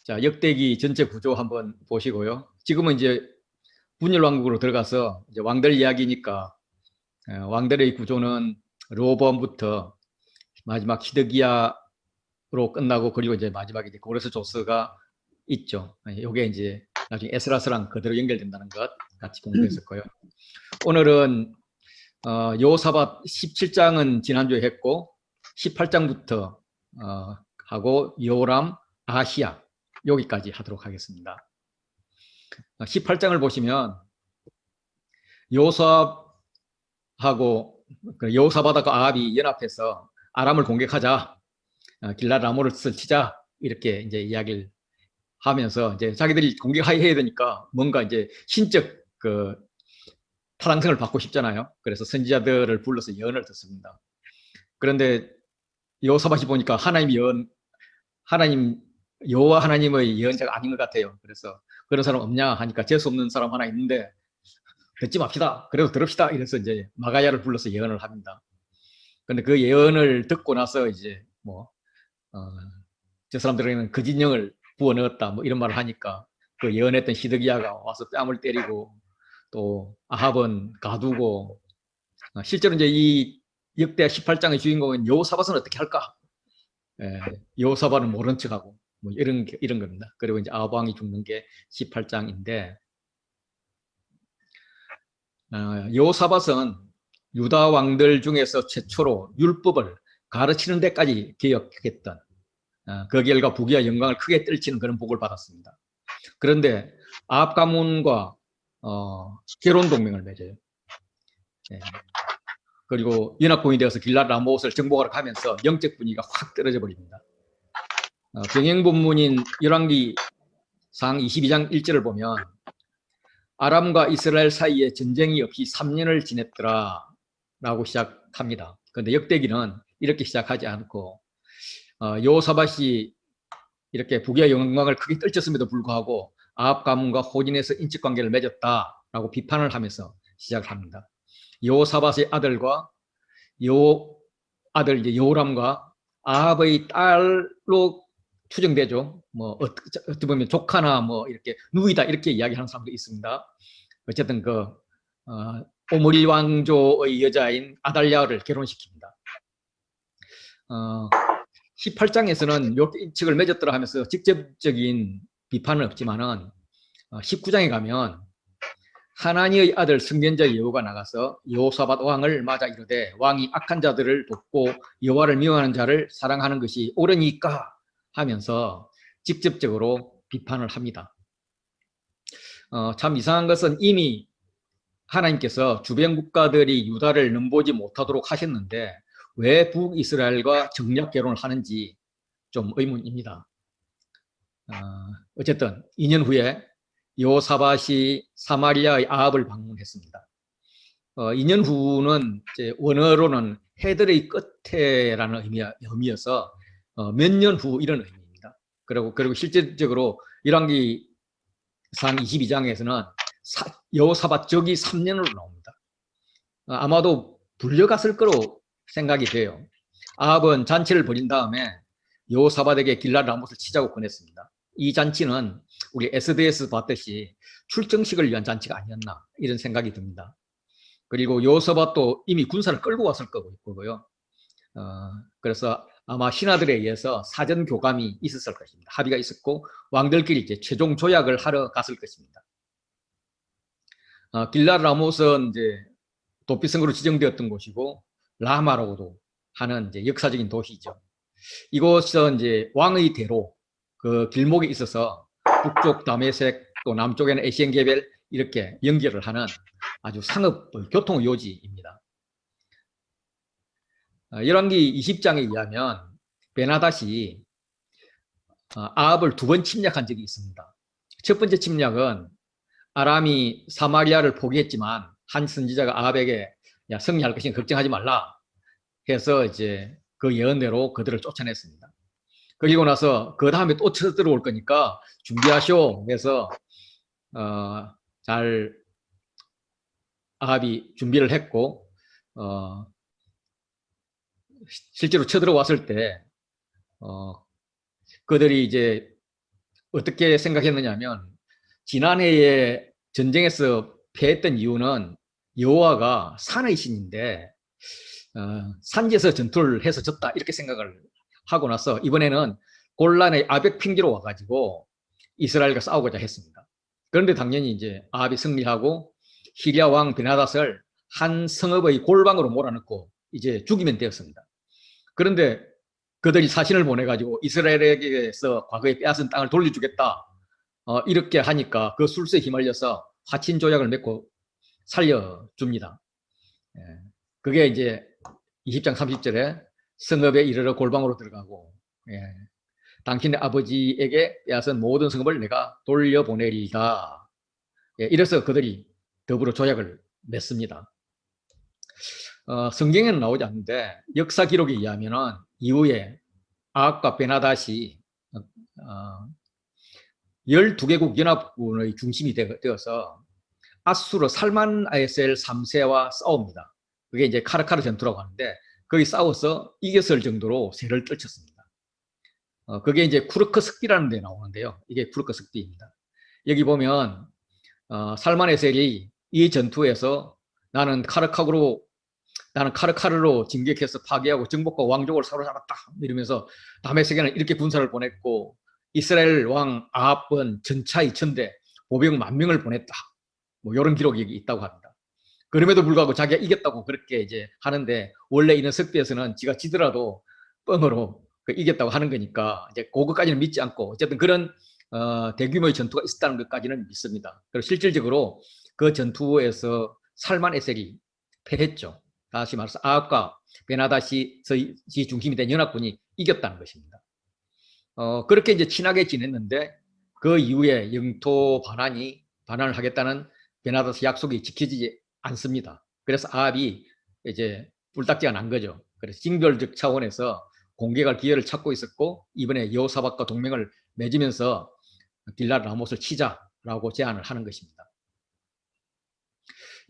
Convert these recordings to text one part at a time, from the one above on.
자, 역대기 전체 구조 한번 보시고요. 지금은 이제 분열왕국으로 들어가서 이제 왕들 이야기니까 왕들의 구조는 로보암부터 마지막 히드기야로 끝나고 그리고 이제 마지막에 이제 고레스 조스가 있죠. 이게 이제 나중에 에스라스랑 그대로 연결된다는 것 같이 공부했었고요. 오늘은 요사밧 17장은 지난주에 했고 18장부터 하고 요람, 아히야 여기까지 하도록 하겠습니다. 18장을 보시면 요사합하고 요사밧하고 아합이 연합해서 아람을 공격하자, 길랏 라모스를 치자 이렇게 이제 이야기를 하면서 이제 자기들이 공격해야 되니까 뭔가 이제 신적 그 타당성을 받고 싶잖아요. 그래서 선지자들을 불러서 예언을 듣습니다. 그런데 요사밧이 보니까 하나님 여호와 하나님의 예언자가 아닌 것 같아요. 그래서 그런 사람 없냐 하니까 재수 없는 사람 하나 있는데 듣지 맙시다. 그래도 들읍시다. 이래서 이제 마가야를 불러서 예언을 합니다. 근데 그 예언을 듣고 나서 이제 저 사람들에게는 그 진영을 부어 넣었다. 뭐 이런 말을 하니까 그 예언했던 히드기야가 와서 뺨을 때리고 또 아합은 가두고 실제로 이제 이 역대 18장의 주인공은 여호사밧은 어떻게 할까? 여호사밧은 모른 척하고 뭐 이런 겁니다. 그리고 이제 아합 왕이 죽는 게 18장인데 여호사밧은 유다 왕들 중에서 최초로 율법을 가르치는 데까지 개혁했던 그 결과 부귀와 영광을 크게 떨치는 그런 복을 받았습니다. 그런데 아합 가문과 결혼 동맹을 맺어요. 그리고 연합군이 되어서 길랏 라모스를 정복하러 가면서 영적 분위기가 확 떨어져 버립니다. 병행본문인 열왕기상 22장 1절을 보면 아람과 이스라엘 사이에 전쟁이 없이 3년을 지냈더라 라고 시작합니다. 그런데 역대기는 이렇게 시작하지 않고 여호사밧이 이렇게 부귀와 영광을 크게 떨쳤음에도 불구하고 아합 가문과 호진에서 인척관계를 맺었다라고 비판을 하면서 시작을 합니다. 여호사밧의 아들과 아들 이제 여호람과 아합의 딸로 추정되죠. 뭐 어떻게 보면 조카나 뭐 이렇게 누이다 이렇게 이야기하는 사람도 있습니다. 어쨌든 그 오므리 왕조의 여자인 아달랴를 결혼시킵니다. 18장에서는 이렇게 인척을 맺었더라 하면서 직접적인 비판은 없지만은 19장에 가면 하나니의 아들 승견자 여호가 나가서 여호사밧 왕을 맞아 이르되 왕이 악한 자들을 돕고 여호와를 미워하는 자를 사랑하는 것이 옳으니까 하면서 직접적으로 비판을 합니다. 참 이상한 것은 이미 하나님께서 주변 국가들이 유다를 넘보지 못하도록 하셨는데 왜 북이스라엘과 정략 결혼을 하는지 좀 의문입니다. 어쨌든 2년 후에 여호사밧이 사마리아의 아합을 방문했습니다. 2년 후는 이제 원어로는 해들의 끝에라는 의미여서 몇 년 후 이런 의미입니다. 그리고 실질적으로 열왕기상 22장에서는 여호사밧 적이 3년으로 나옵니다. 아마도 불려갔을 거로 생각이 돼요. 아합은 잔치를 벌인 다음에 여호사밧에게 길랏 라못을 치자고 권했습니다. 이 잔치는 우리 SDS 봤듯이 출정식을 위한 잔치가 아니었나 이런 생각이 듭니다. 그리고 여호사밧도 이미 군사를 끌고 왔을 거고요. 그래서 아마 신하들에 의해서 사전 교감이 있었을 것입니다. 합의가 있었고 왕들끼리 이제 최종 조약을 하러 갔을 것입니다. 길랏 라못은 이제 도피성으로 지정되었던 곳이고 라마라고도 하는 이제 역사적인 도시죠. 이곳은 이제 왕의 대로 그 길목에 있어서 북쪽 다메섹 또 남쪽에는 에시엔게벨 이렇게 연결을 하는 아주 상업 교통 요지입니다. 열왕기 20장에 의하면 베나닷이 아합을 2번 침략한 적이 있습니다. 첫 번째 침략은 아람이 사마리아를 포기했지만 한 선지자가 아합에게 야, 승리할 것이니 걱정하지 말라 해서 이제 그 예언대로 그들을 쫓아냈습니다. 그리고 나서 그 다음에 또 쳐들어올 거니까 준비하시오 해서 잘 아합이 준비를 했고 실제로 쳐들어왔을 때 그들이 이제 어떻게 생각했느냐면 지난해에 전쟁에서 패했던 이유는 여호와가 산의 신인데 산지에서 전투를 해서 졌다 이렇게 생각을 하고 나서 이번에는 곤란의 아벡 핑계로 와가지고 이스라엘과 싸우고자 했습니다. 그런데 당연히 이제 아합이 승리하고 시리아 왕 베나닷을 한 성읍의 골방으로 몰아넣고 이제 죽이면 되었습니다. 그런데 그들이 사신을 보내가지고 이스라엘에게서 과거에 빼앗은 땅을 돌려주겠다 이렇게 하니까 그 술수에 휘말려서 화친 조약을 맺고 살려줍니다. 그게 이제 20장 30절에 성읍에 이르러 골방으로 들어가고 당신의 아버지에게 빼앗은 모든 성읍을 내가 돌려보내리다. 이래서 그들이 더불어 조약을 맺습니다. 성경에는 나오지 않는데 역사 기록에 의하면 이후에 아합과 베나닷이 12개국 연합군의 중심이 되어서 아수르 살만에셀 3세와 싸웁니다. 그게 이제 카르카르 전투라고 하는데 거기 싸워서 이겼을 정도로 세를 떨쳤습니다. 그게 이제 쿠르크 습기라는 데 나오는데요. 이게 쿠르크 습기입니다. 여기 보면 살만에셀이 이 전투에서 나는 카르카르로 진격해서 파괴하고 정복과 왕족을 사로잡았다 이러면서 다메섹에는 이렇게 군사를 보냈고 이스라엘 왕 아합은 전차 2,000대 보병 10,000명을 보냈다. 뭐 이런 기록이 있다고 합니다. 그럼에도 불구하고 자기가 이겼다고 그렇게 이제 하는데 원래 이런 석비에서는 지가 지더라도 뻥으로 이겼다고 하는 거니까 이제 그것까지는 믿지 않고 어쨌든 그런 대규모의 전투가 있었다는 것까지는 믿습니다. 그리고 실질적으로 그 전투에서 살만 에셀이 패했죠. 다시 말해서 아합과 베나닷이 중심이 된 연합군이 이겼다는 것입니다. 그렇게 이제 친하게 지냈는데 그 이후에 영토 반환을 하겠다는 베나닷의 약속이 지켜지지 않습니다. 그래서 아합이 이제 뿔딱지가 난 거죠. 그래서 징별적 차원에서 공격할 기회를 찾고 있었고 이번에 여호사밧과 동맹을 맺으면서 길랏 라못을 치자라고 제안을 하는 것입니다.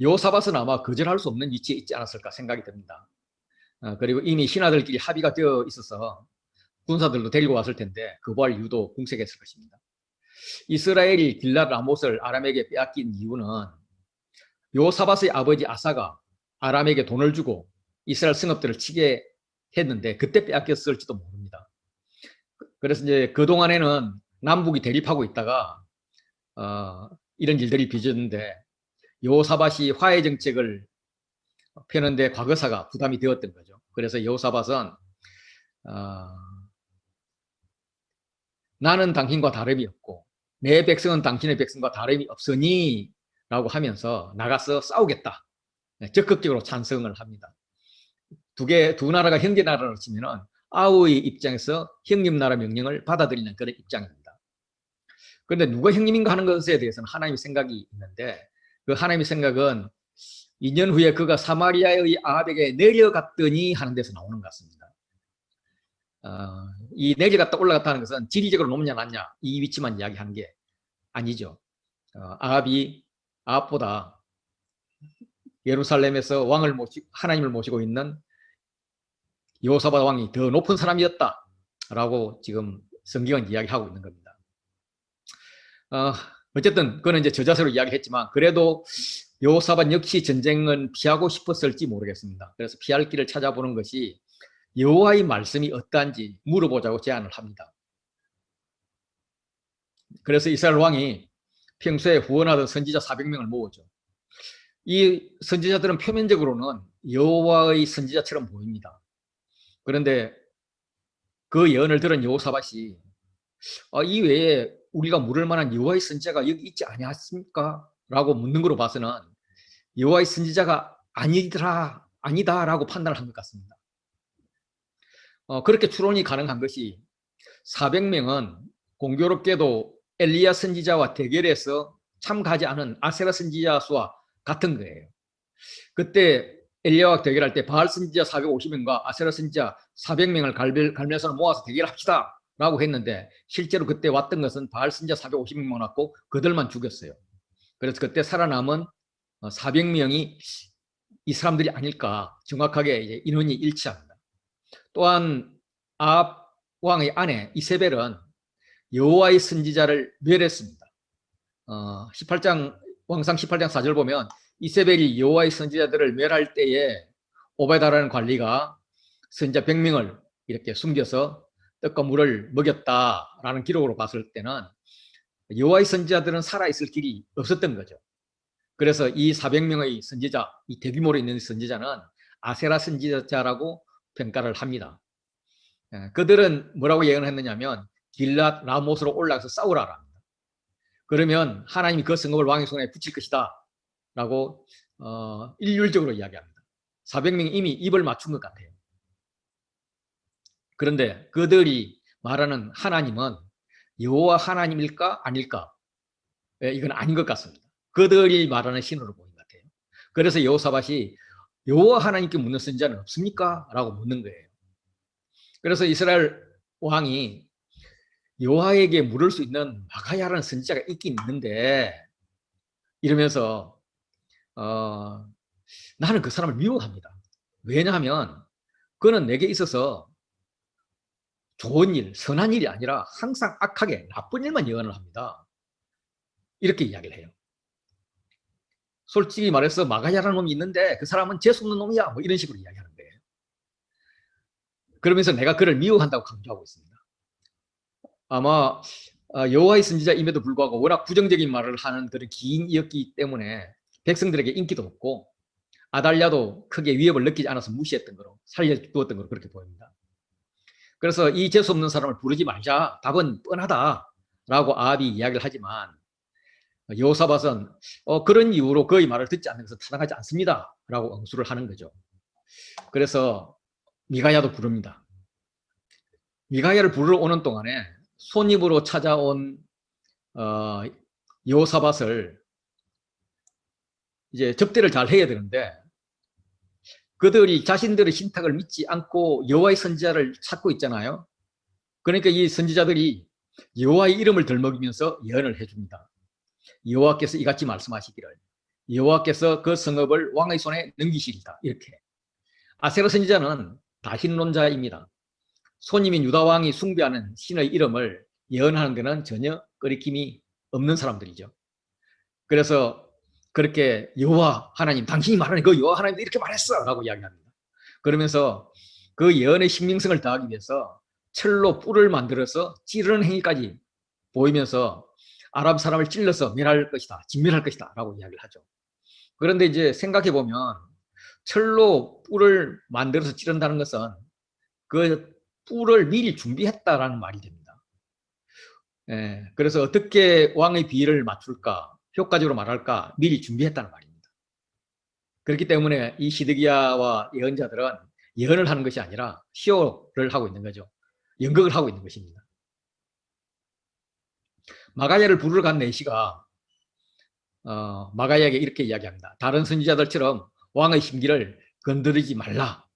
여호사밧은 아마 거절할 수 없는 위치에 있지 않았을까 생각이 듭니다. 그리고 이미 신하들끼리 합의가 되어 있어서 군사들도 데리고 왔을 텐데 거부할 이유도 궁색했을 것입니다. 이스라엘이 길랏 라못을 아람에게 빼앗긴 이유는 여호사밧의 아버지 아사가 아람에게 돈을 주고 이스라엘 성읍들을 치게 했는데 그때 빼앗겼을지도 모릅니다. 그래서 이제 그동안에는 남북이 대립하고 있다가 이런 일들이 빚었는데 여호사밧이 화해 정책을 펴는데 과거사가 부담이 되었던 거죠. 그래서 여호사밧은 나는 당신과 다름이 없고 내 백성은 당신의 백성과 다름이 없으니 라고 하면서 나가서 싸우겠다. 적극적으로 찬성을 합니다. 두 나라가 형제 나라로 치면은 아우의 입장에서 형님 나라 명령을 받아들이는 그런 입장입니다. 그런데 누가 형님인가 하는 것에 대해서는 하나님의 생각이 있는데 그 하나님의 생각은 2년 후에 그가 사마리아의 아합에게 내려갔더니 하는 데서 나오는 것 같습니다. 이 내려갔다 올라갔다 하는 것은 지리적으로 높냐 낮냐 이 위치만 이야기하는 게 아니죠. 아합보다 예루살렘에서 하나님을 모시고 있는 여호사밧 왕이 더 높은 사람이었다라고 지금 성경은 이야기하고 있는 겁니다. 어쨌든 그는 이제 저자세로 이야기했지만 그래도 여호사밧 역시 전쟁은 피하고 싶었을지 모르겠습니다. 그래서 피할 길을 찾아보는 것이 여호와의 말씀이 어떠한지 물어보자고 제안을 합니다. 그래서 이스라엘 왕이 평소에 후원하던 선지자 400명을 모으죠. 이 선지자들은 표면적으로는 여호와의 선지자처럼 보입니다. 그런데 그 예언을 들은 여호사밧이 이 외에 우리가 물을 만한 여호와의 선지자가 여기 있지 아니하십니까? 라고 묻는 거로 봐서는 여호와의 선지자가 아니다라고 판단을 한 것 같습니다. 그렇게 추론이 가능한 것이 400명은 공교롭게도 엘리야 선지자와 대결해서 참가하지 않은 아세라 선지자 수와 같은 거예요. 그때 엘리야와 대결할 때 바알 선지자 450명과 아세라 선지자 400명을 갈멜산을 모아서 대결합시다 라고 했는데 실제로 그때 왔던 것은 바알 선지자 450명만 왔고 그들만 죽였어요. 그래서 그때 살아남은 400명이 이 사람들이 아닐까 정확하게 이제 인원이 일치합니다. 또한 아합 왕의 아내 이세벨은 여호와의 선지자를 멸했습니다. 18장 왕상 18장 4절 보면 이세벨이 여호와의 선지자들을 멸할 때에 오베다라는 관리가 선지자 100명을 이렇게 숨겨서 떡과 물을 먹였다라는 기록으로 봤을 때는 여호와의 선지자들은 살아있을 길이 없었던 거죠. 그래서 이 400명의 선지자, 이 대규모로 있는 선지자는 아세라 선지자라고 평가를 합니다. 그들은 뭐라고 예언했느냐면 길랏 라못으로 올라가서 싸우라라 합니다. 그러면 하나님이 그 성읍을 왕의 손에 붙일 것이다 라고 일률적으로 이야기합니다. 400명이 이미 입을 맞춘 것 같아요. 그런데 그들이 말하는 하나님은 여호와 하나님일까 아닐까? 이건 아닌 것 같습니다. 그들이 말하는 신으로 보이는 것 같아요. 그래서 여호사밧이 여호와 하나님께 묻는 선지자는 없습니까? 라고 묻는 거예요. 그래서 이스라엘 왕이 여호와에게 물을 수 있는 마가야라는 선지자가 있긴 있는데 이러면서 나는 그 사람을 미워합니다. 왜냐하면 그는 내게 있어서 좋은 일, 선한 일이 아니라 항상 악하게 나쁜 일만 예언을 합니다. 이렇게 이야기를 해요. 솔직히 말해서 마가야라는 놈이 있는데 그 사람은 재수없는 놈이야. 뭐 이런 식으로 이야기하는 거예요. 그러면서 내가 그를 미워한다고 강조하고 있습니다. 아마 여호와의 선지자임에도 불구하고 워낙 부정적인 말을 하는 그런 기인이었기 때문에 백성들에게 인기도 없고 아달랴도 크게 위협을 느끼지 않아서 무시했던 거로 살려두었던 거로 그렇게 보입니다. 그래서 이 재수없는 사람을 부르지 말자. 답은 뻔하다라고 아합이 이야기를 하지만 여호사밧은 그런 이유로 그의 말을 듣지 않는 것은 타당하지 않습니다. 라고 응수를 하는 거죠. 그래서 미가야도 부릅니다. 미가야를 부르러 오는 동안에 손님으로 찾아온 여호사밧을 이제 접대를 잘 해야 되는데 그들이 자신들의 신탁을 믿지 않고 여호와의 선지자를 찾고 있잖아요. 그러니까 이 선지자들이 여호와의 이름을 들먹이면서 예언을 해줍니다. 여호와께서 이같이 말씀하시기를 여호와께서 그 성읍을 왕의 손에 넘기시리다. 이렇게. 아세라 선지자는 다신론자입니다. 손님인 유다 왕이 숭배하는 신의 이름을 예언하는 것은 전혀 거리낌이 없는 사람들이죠. 그래서 그렇게 여호와 하나님, 당신이 말하는 그 여호와 하나님도 이렇게 말했어 라고 이야기합니다. 그러면서 그 예언의 신빙성을 더하기 위해서 철로 뿔을 만들어서 찌르는 행위까지 보이면서 아랍 사람을 찔러서 멸할 것이다, 진멸할 것이다 라고 이야기를 하죠. 그런데 이제 생각해 보면 철로 뿔을 만들어서 찌른다는 것은 그 뿔을 미리 준비했다라는 말이 됩니다. 그래서 어떻게 왕의 비위를 맞출까, 효과적으로 말할까 미리 준비했다는 말입니다. 그렇기 때문에 이 시드기야와 예언자들은 예언을 하는 것이 아니라 쇼를 하고 있는 거죠. 연극을 하고 있는 것입니다. 마가야를 부르러 간 내시가 마가야에게 이렇게 이야기합니다. 다른 선지자들처럼 왕의 심기를 건드리지 말라.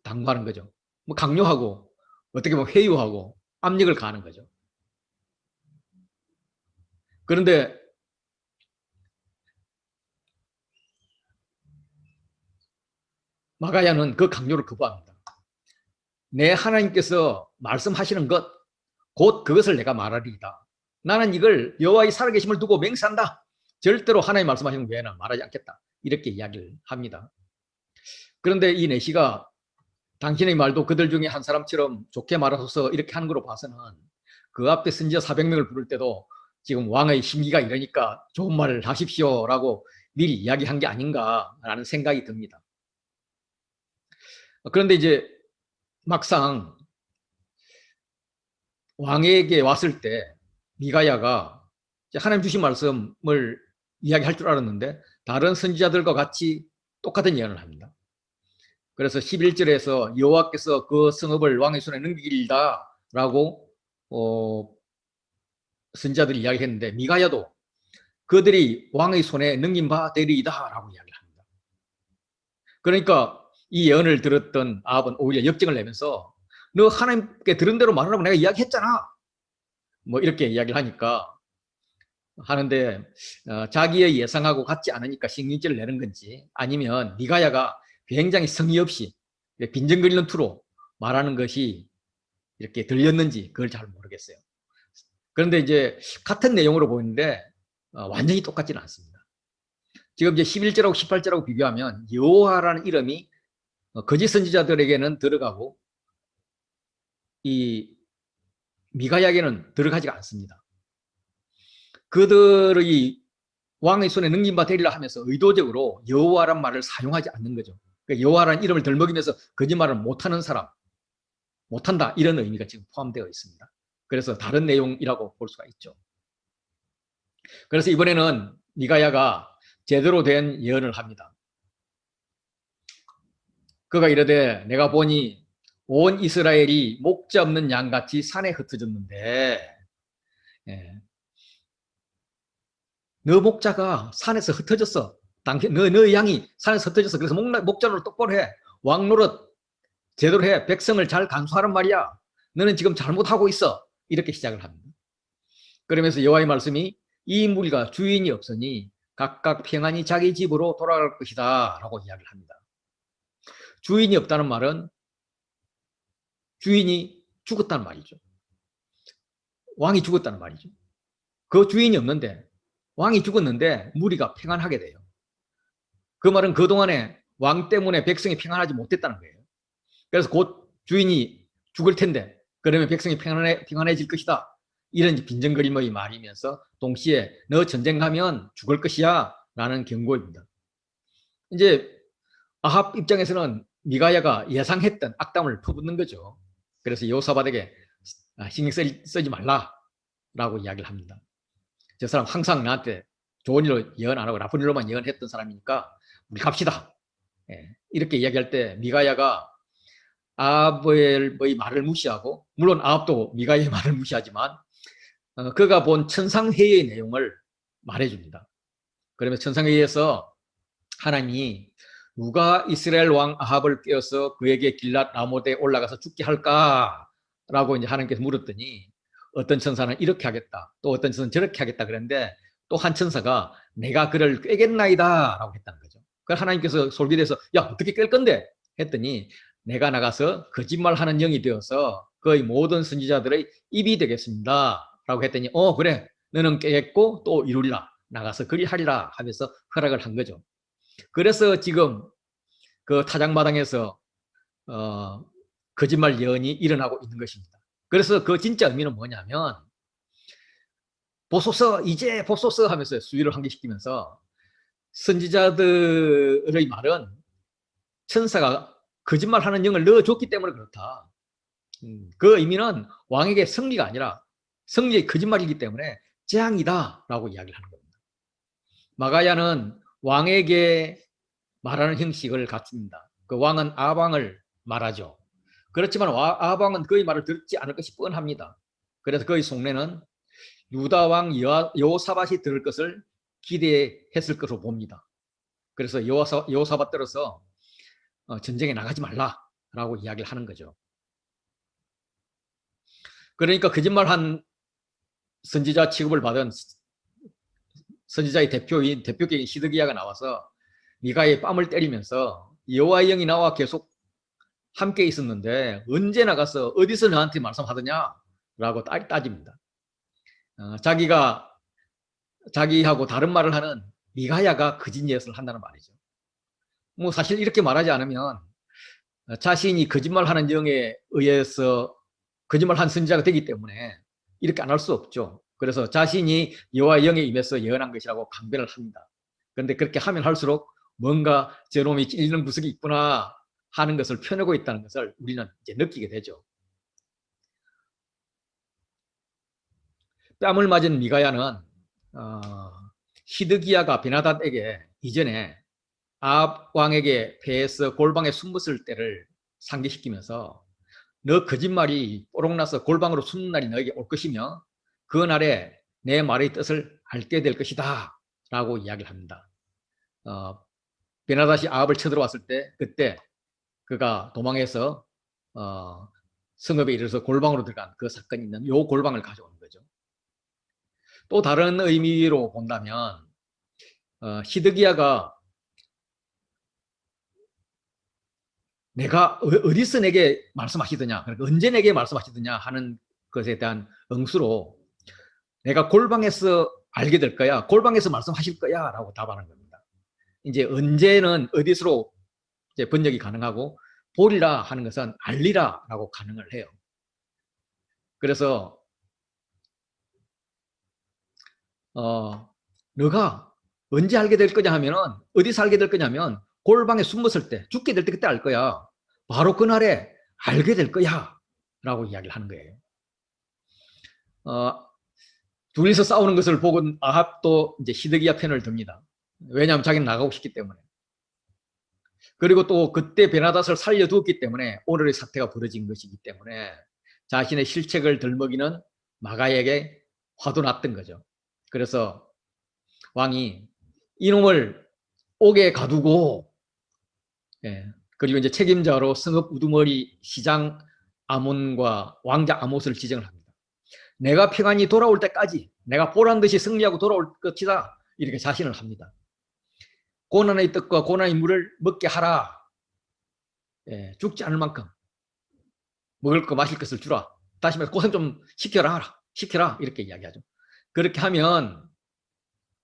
당부하는 거죠. 뭐 강요하고 어떻게 보면 회유하고 압력을 가하는 거죠. 그런데 마가야는 그 강요를 거부합니다. 내 하나님께서 말씀하시는 것, 곧 그것을 내가 말하리이다. 나는 이걸 여호와의 살아계심을 두고 맹세한다. 절대로 하나님 말씀하시는 외에는 말하지 않겠다. 이렇게 이야기를 합니다. 그런데 이 내시가 당신의 말도 그들 중에 한 사람처럼 좋게 말하소서 이렇게 하는 걸로 봐서는 그 앞에 선지자 400명을 부를 때도 지금 왕의 심기가 이러니까 좋은 말을 하십시오라고 미리 이야기한 게 아닌가라는 생각이 듭니다. 그런데 이제 막상 왕에게 왔을 때 미가야가 하나님 주신 말씀을 이야기할 줄 알았는데 다른 선지자들과 같이 똑같은 예언을 합니다. 그래서 11절에서 여호와께서 그 성읍을 왕의 손에 넘기리다 라고 선지자들이 이야기했는데 미가야도 그들이 왕의 손에 넘긴 바 되리이다 라고 이야기를 합니다. 그러니까 이 예언을 들었던 아합은 오히려 역정을 내면서 너 하나님께 들은 대로 말하라고 내가 이야기했잖아. 뭐 이렇게 이야기를 하니까 하는데 자기의 예상하고 같지 않으니까 신경질을 내는 건지 아니면 미가야가 굉장히 성의 없이 빈정거리는 투로 말하는 것이 이렇게 들렸는지 그걸 잘 모르겠어요. 그런데 이제 같은 내용으로 보이는데 완전히 똑같지는 않습니다. 지금 이제 11절하고 18절하고 비교하면 여호와라는 이름이 거짓 선지자들에게는 들어가고 이 미가야에게는 들어가지가 않습니다. 그들의 왕의 손에 능림 받으리라 하면서 의도적으로 여호와란 말을 사용하지 않는 거죠. 그러니까 여호와라는 이름을 덜먹이면서 거짓말을 못하는 사람, 못한다 이런 의미가 지금 포함되어 있습니다. 그래서 다른 내용이라고 볼 수가 있죠. 그래서 이번에는 미가야가 제대로 된 예언을 합니다. 그가 이르되 내가 보니 온 이스라엘이 목자 없는 양같이 산에 흩어졌는데 너 목자가 산에서 흩어졌어. 너 양이 산에서 흩어졌어. 그래서 목자로 똑바로 해. 왕노릇 제대로 해. 백성을 잘 간수하란 말이야. 너는 지금 잘못하고 있어. 이렇게 시작을 합니다. 그러면서 여호와의 말씀이 이 무리가 주인이 없으니 각각 평안히 자기 집으로 돌아갈 것이다 라고 이야기를 합니다. 주인이 없다는 말은 주인이 죽었다는 말이죠. 왕이 죽었다는 말이죠. 그 주인이 없는데 왕이 죽었는데 무리가 평안하게 돼요. 그 말은 그동안에 왕 때문에 백성이 평안하지 못했다는 거예요. 그래서 곧 주인이 죽을 텐데 그러면 백성이 평안해질 것이다. 이런 빈정거림의 말이면서 동시에 너 전쟁 가면 죽을 것이야 라는 경고입니다. 이제 아합 입장에서는 미가야가 예상했던 악담을 퍼붓는 거죠. 그래서 여호사밧에게 신경 쓰지 말라라고 이야기를 합니다. 저 사람 항상 나한테 좋은 일로 예언 안 하고 나쁜 일로만 예언했던 사람이니까 우리 갑시다. 이렇게 이야기할 때 미가야가 아합의 말을 무시하고 물론 아합도 미가야의 말을 무시하지만 그가 본 천상회의 내용을 말해줍니다. 그러면서 천상회의에서 하나님이 누가 이스라엘 왕 아합을 깨어서 그에게 길랏 라못에 올라가서 죽게 할까라고 이제 하나님께서 물었더니 어떤 천사는 이렇게 하겠다. 또 어떤 천사는 저렇게 하겠다 그랬는데 또 한 천사가 내가 그를 꿰겠나이다 라고 했다는 거죠. 그래서 하나님께서 솔깃해서 야 어떻게 깰 건데 했더니 내가 나가서 거짓말하는 영이 되어서 그의 모든 선지자들의 입이 되겠습니다 라고 했더니 그래 너는 깨겠고 또 이루리라 나가서 그리하리라 하면서 허락을 한 거죠. 그래서 지금 그 타작마당에서 거짓말 예언이 일어나고 있는 것입니다. 그래서 그 진짜 의미는 뭐냐면 보소서 이제 보소서 하면서 수위를 환기시키면서 선지자들의 말은 천사가 거짓말하는 영을 넣어줬기 때문에 그렇다. 그 의미는 왕에게 승리가 아니라 승리의 거짓말이기 때문에 재앙이다 라고 이야기를 하는 겁니다. 마가야는 왕에게 말하는 형식을 갖춥니다. 그 왕은 아방을 말하죠. 그렇지만 아방은 그의 말을 듣지 않을 것이 뻔합니다. 그래서 그의 속내는 유다 왕 여호사밧이 들을 것을 기대했을 것으로 봅니다. 그래서 여호사밧 들어서 전쟁에 나가지 말라라고 이야기를 하는 거죠. 그러니까 거짓말한 선지자 취급을 받은 선지자의 대표격인 시드기야가 나와서 미가의 뺨을 때리면서 여호와의 영이 나와 계속 함께 있었는데 언제 나가서 어디서 너한테 말씀하더냐라고 따집니다. 자기하고 다른 말을 하는 미가야가 거짓 예언을 한다는 말이죠. 뭐 사실 이렇게 말하지 않으면 자신이 거짓말하는 영에 의해서 거짓말한 선지자가 되기 때문에 이렇게 안 할 수 없죠. 그래서 자신이 여호와의 영에 임해서 예언한 것이라고 강변을 합니다. 그런데 그렇게 하면 할수록 뭔가 저놈이 찔리는 구석이 있구나 하는 것을 펴내고 있다는 것을 우리는 이제 느끼게 되죠. 뺨을 맞은 미가야는 시드기야가 베나닷에게 이전에 아합 왕에게 패해서 골방에 숨었을 때를 상기시키면서 너 거짓말이 뽀록나서 골방으로 숨는 날이 너에게 올 것이며 그 날에 내 말의 뜻을 알게 될 것이다 라고 이야기를 합니다. 베나닷이 아합을 쳐들어왔을 때 그때 그가 도망해서 성읍에 이르러서 골방으로 들어간 그 사건이 있는 요 골방을 가져오는 거죠. 또 다른 의미로 본다면 시드기야가 내가 어디서 내게 말씀하시더냐, 그러니까 언제 내게 말씀하시더냐 하는 것에 대한 응수로 내가 골방에서 알게 될 거야. 골방에서 말씀하실 거야. 라고 답하는 겁니다. 이제 언제는 어디서로 이제 번역이 가능하고 보리라 하는 것은 알리라 라고 가능을 해요. 그래서 너가 언제 알게 될 거냐 하면은 어디서 알게 될 거냐면 골방에 숨었을 때 죽게 될 때 그때 알 거야. 바로 그날에 알게 될 거야 라고 이야기를 하는 거예요. 둘이서 싸우는 것을 보고 아합도 이제 시드기야 편을 듭니다. 왜냐하면 자기는 나가고 싶기 때문에. 그리고 또 그때 베나닷을 살려두었기 때문에 오늘의 사태가 벌어진 것이기 때문에 자신의 실책을 덜먹이는 마가에게 화도 났던 거죠. 그래서 왕이 이놈을 옥에 가두고, 그리고 이제 책임자로 성읍 우두머리 시장 아몬과 왕자 아못을 지정을 합니다. 내가 평안히 돌아올 때까지 내가 보란 듯이 승리하고 돌아올 것이다. 이렇게 자신을 합니다. 고난의 떡과 고난의 물을 먹게 하라. 죽지 않을 만큼 먹을 거 마실 것을 주라. 다시 말해서 고생 좀 시켜라. 이렇게 이야기하죠. 그렇게 하면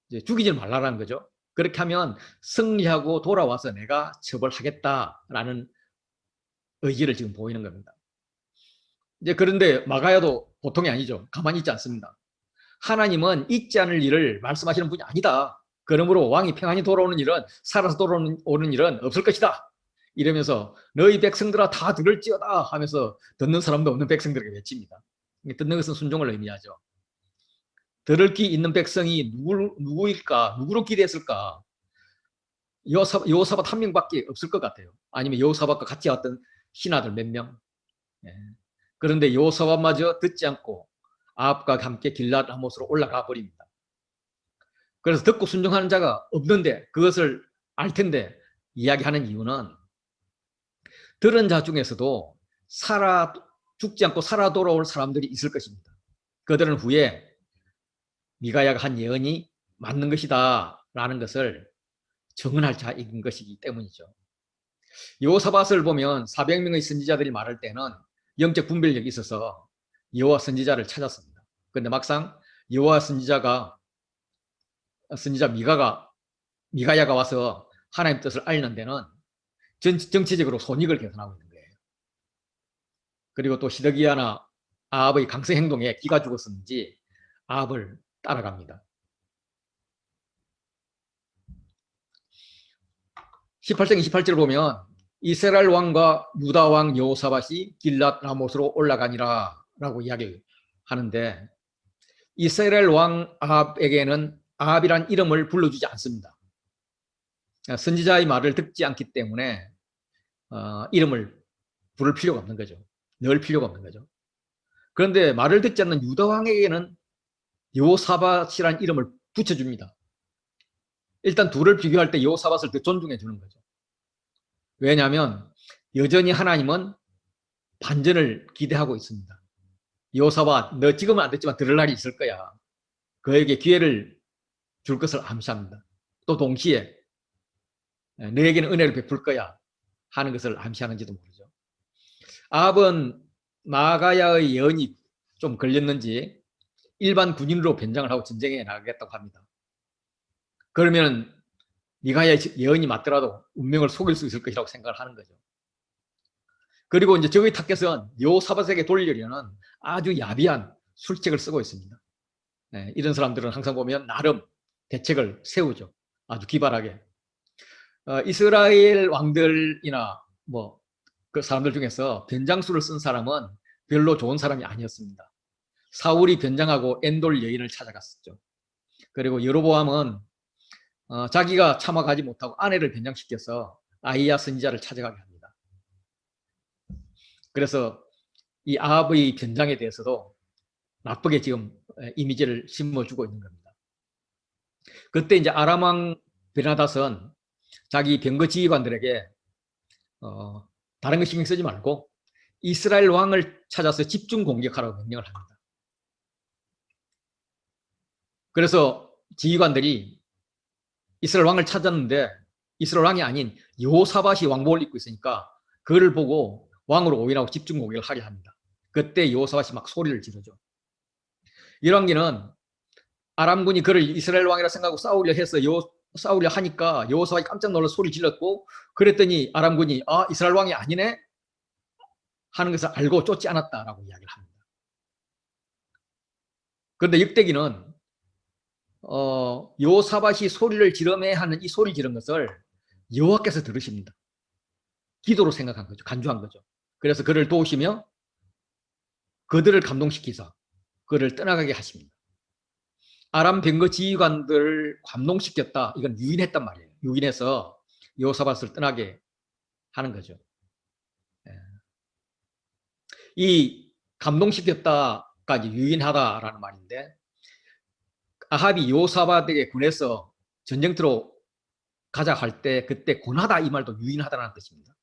이제 죽이지 말라라는 거죠. 그렇게 하면 승리하고 돌아와서 내가 처벌하겠다라는 의지를 지금 보이는 겁니다. 이제 그런데 마가야도 보통이 아니죠. 가만히 있지 않습니다. 하나님은 잊지 않을 일을 말씀하시는 분이 아니다. 그러므로 왕이 평안히 돌아오는 일은, 살아서 돌아오는 일은 없을 것이다. 이러면서 너희 백성들아 다 들을지어다 하면서 듣는 사람도 없는 백성들에게 외칩니다. 듣는 것은 순종을 의미하죠. 들을 귀 있는 백성이 누구일까? 누구로 기대했을까? 여호사밧 한 명밖에 없을 것 같아요. 아니면 여호사밧과 같이 왔던 신하들 몇 명. 그런데 여호사밧마저 듣지 않고 아합과 함께 길랏 라못으로 올라가 버립니다. 그래서 듣고 순종하는 자가 없는데 그것을 알 텐데 이야기하는 이유는 들은 자 중에서도 죽지 않고 살아 돌아올 사람들이 있을 것입니다. 그들은 후에 미가야가 한 예언이 맞는 것이다 라는 것을 증언할 자인 것이기 때문이죠. 여호사밧을 보면 400명의 선지자들이 말할 때는 영적 분별력이 있어서 여호와 선지자를 찾았습니다. 그런데 막상 여호와 선지자 미가야가 와서 하나님 뜻을 알리는 데는 정치적으로 손익을 계산하고 있는 거예요. 그리고 또 시드기야나 아합의 강성 행동에 기가 죽었는지 아합을 따라갑니다. 18장 28절을 보면 이스라엘 왕과 유다 왕 여호사밧이 길랏 라못으로 올라가니라 라고 이야기를 하는데 이스라엘 왕 아합에게는 아합이란 이름을 불러주지 않습니다. 선지자의 말을 듣지 않기 때문에 이름을 부를 필요가 없는 거죠. 넣을 필요가 없는 거죠. 그런데 말을 듣지 않는 유다 왕에게는 여호사밧이란 이름을 붙여줍니다. 일단 둘을 비교할 때 여호사밧을 더 존중해 주는 거죠. 왜냐하면 여전히 하나님은 반전을 기대하고 있습니다. 여호사밧, 너 지금은 안 됐지만 들을 날이 있을 거야. 그에게 기회를 줄 것을 암시합니다. 또 동시에 너에게는 은혜를 베풀 거야 하는 것을 암시하는지도 모르죠. 아합은 마가야의 예언이 좀 걸렸는지 일반 군인으로 변장을 하고 전쟁에 나가겠다고 합니다. 그러면 미가야의 예언이 맞더라도 운명을 속일 수 있을 것이라고 생각을 하는 거죠. 그리고 이제 적의 타겟은 여호사밧에게 돌리려는 아주 야비한 술책을 쓰고 있습니다. 이런 사람들은 항상 보면 나름 대책을 세우죠. 아주 기발하게. 이스라엘 왕들이나 뭐 그 사람들 중에서 변장술을 쓴 사람은 별로 좋은 사람이 아니었습니다. 사울이 변장하고 엔돌 여인을 찾아갔었죠. 그리고 여로보암은 자기가 참아가지 못하고 아내를 변장시켜서 아히야 선지자를 찾아가게 합니다. 그래서 이 아합의 변장에 대해서도 나쁘게 지금 이미지를 심어주고 있는 겁니다. 그때 이제 아람 왕 베나닷은 자기 병거 지휘관들에게 다른 거 신경 쓰지 말고 이스라엘 왕을 찾아서 집중 공격하라고 명령을 합니다. 그래서 지휘관들이 이스라엘 왕을 찾았는데 이스라엘 왕이 아닌 여호사밧이 왕복을 입고 있으니까 그를 보고 왕으로 오인하고 집중 공격을 하려 합니다. 그때 여호사밧이 막 소리를 지르죠. 열왕기는 아람군이 그를 이스라엘 왕이라 생각하고 싸우려 하니까 여호사밧이 깜짝 놀라 소리 질렀고, 그랬더니 아람군이 이스라엘 왕이 아니네 하는 것을 알고 쫓지 않았다라고 이야기를 합니다. 그런데 역대기는 여호사밧이 소리를 지르매 하는 이 소리 지른 것을 여호와께서 들으십니다. 기도로 생각한 거죠. 간주한 거죠. 그래서 그를 도우시며 그들을 감동시키사 그를 떠나가게 하십니다. 아람 병거 지휘관들을 감동시켰다. 이건 유인했단 말이에요. 유인해서 여호사밧을 떠나게 하는 거죠. 이 감동시켰다까지 유인하다라는 말인데, 아합이 여호사밧에게 군에서 전쟁터로 가자 할 때 그때 권하다 이 말도 유인하다라는 뜻입니다.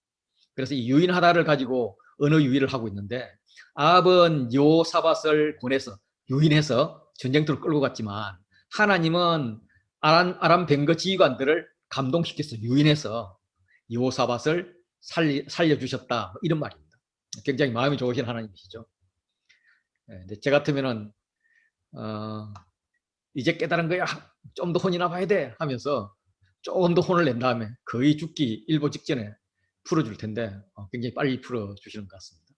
그래서 이 유인하다를 가지고 언어 유희를 하고 있는데, 아합은 여호사밧을 군에서 유인해서 전쟁터로 끌고 갔지만 하나님은 아람 병거 지휘관들을 감동시켜서 유인해서 여호사밧을 살려주셨다, 이런 말입니다. 굉장히 마음이 좋으신 하나님이시죠. 제 같으면은 이제 깨달은 거야, 좀 더 혼이나 봐야 돼 하면서 조금 더 혼을 낸 다음에 거의 죽기 일보 직전에 풀어줄 텐데 굉장히 빨리 풀어주시는 것 같습니다.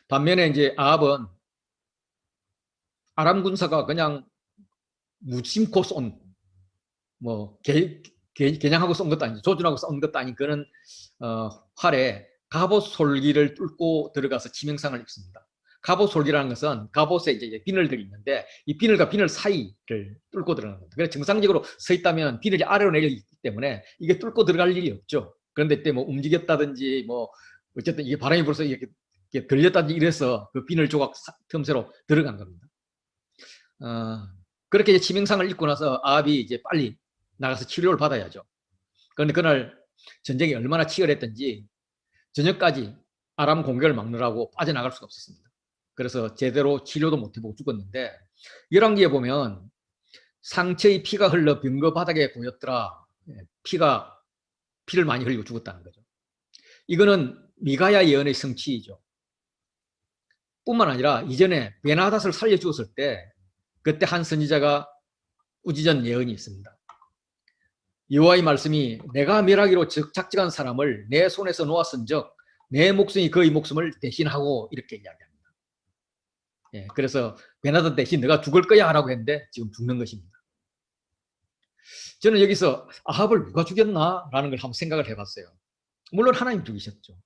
반면에 이제 아합은 아람 군사가 그냥 무심코 쏜, 겨냥하고 쏜 것도 아니고 조준하고 쏜 것도 아닌 그런 활에 갑옷 솔기를 뚫고 들어가서 치명상을 입습니다. 갑옷 솔기라는 것은 갑옷에 이제 비늘들이 있는데 이 비늘과 비늘 사이를 뚫고 들어가는 겁니다. 그래서 정상적으로 서 있다면 비늘이 아래로 내리기 때문에 이게 뚫고 들어갈 일이 없죠. 그런데 이때 움직였다든지 어쨌든 이게 바람이 불어서 이렇게 들렸다든지 이래서 그 비늘 조각 틈새로 들어간 겁니다. 그렇게 이제 치명상을 입고 나서 아합이 이제 빨리 나가서 치료를 받아야죠. 그런데 그날 전쟁이 얼마나 치열했던지 저녁까지 아람 공격을 막느라고 빠져나갈 수가 없었습니다. 그래서 제대로 치료도 못 해보고 죽었는데, 열왕기에 보면 상처의 피가 흘러 병거 바닥에 고였더라. 피를 많이 흘리고 죽었다는 거죠. 이거는 미가야 예언의 성취이죠. 뿐만 아니라 이전에 베나닷을 살려 죽었을 때 그때 한 선지자가 우지전 예언이 있습니다. 여호와의 말씀이 내가 멸하기로 작정한 사람을 내 손에서 놓았은즉 내 목숨이 그의 목숨을 대신하고, 이렇게 이야기합니다. 그래서 베나닷 대신 내가 죽을 거야 라고 했는데 지금 죽는 것입니다. 저는 여기서 아합을 누가 죽였나 라는 걸 한번 생각을 해봤어요. 물론 하나님 죽이셨죠.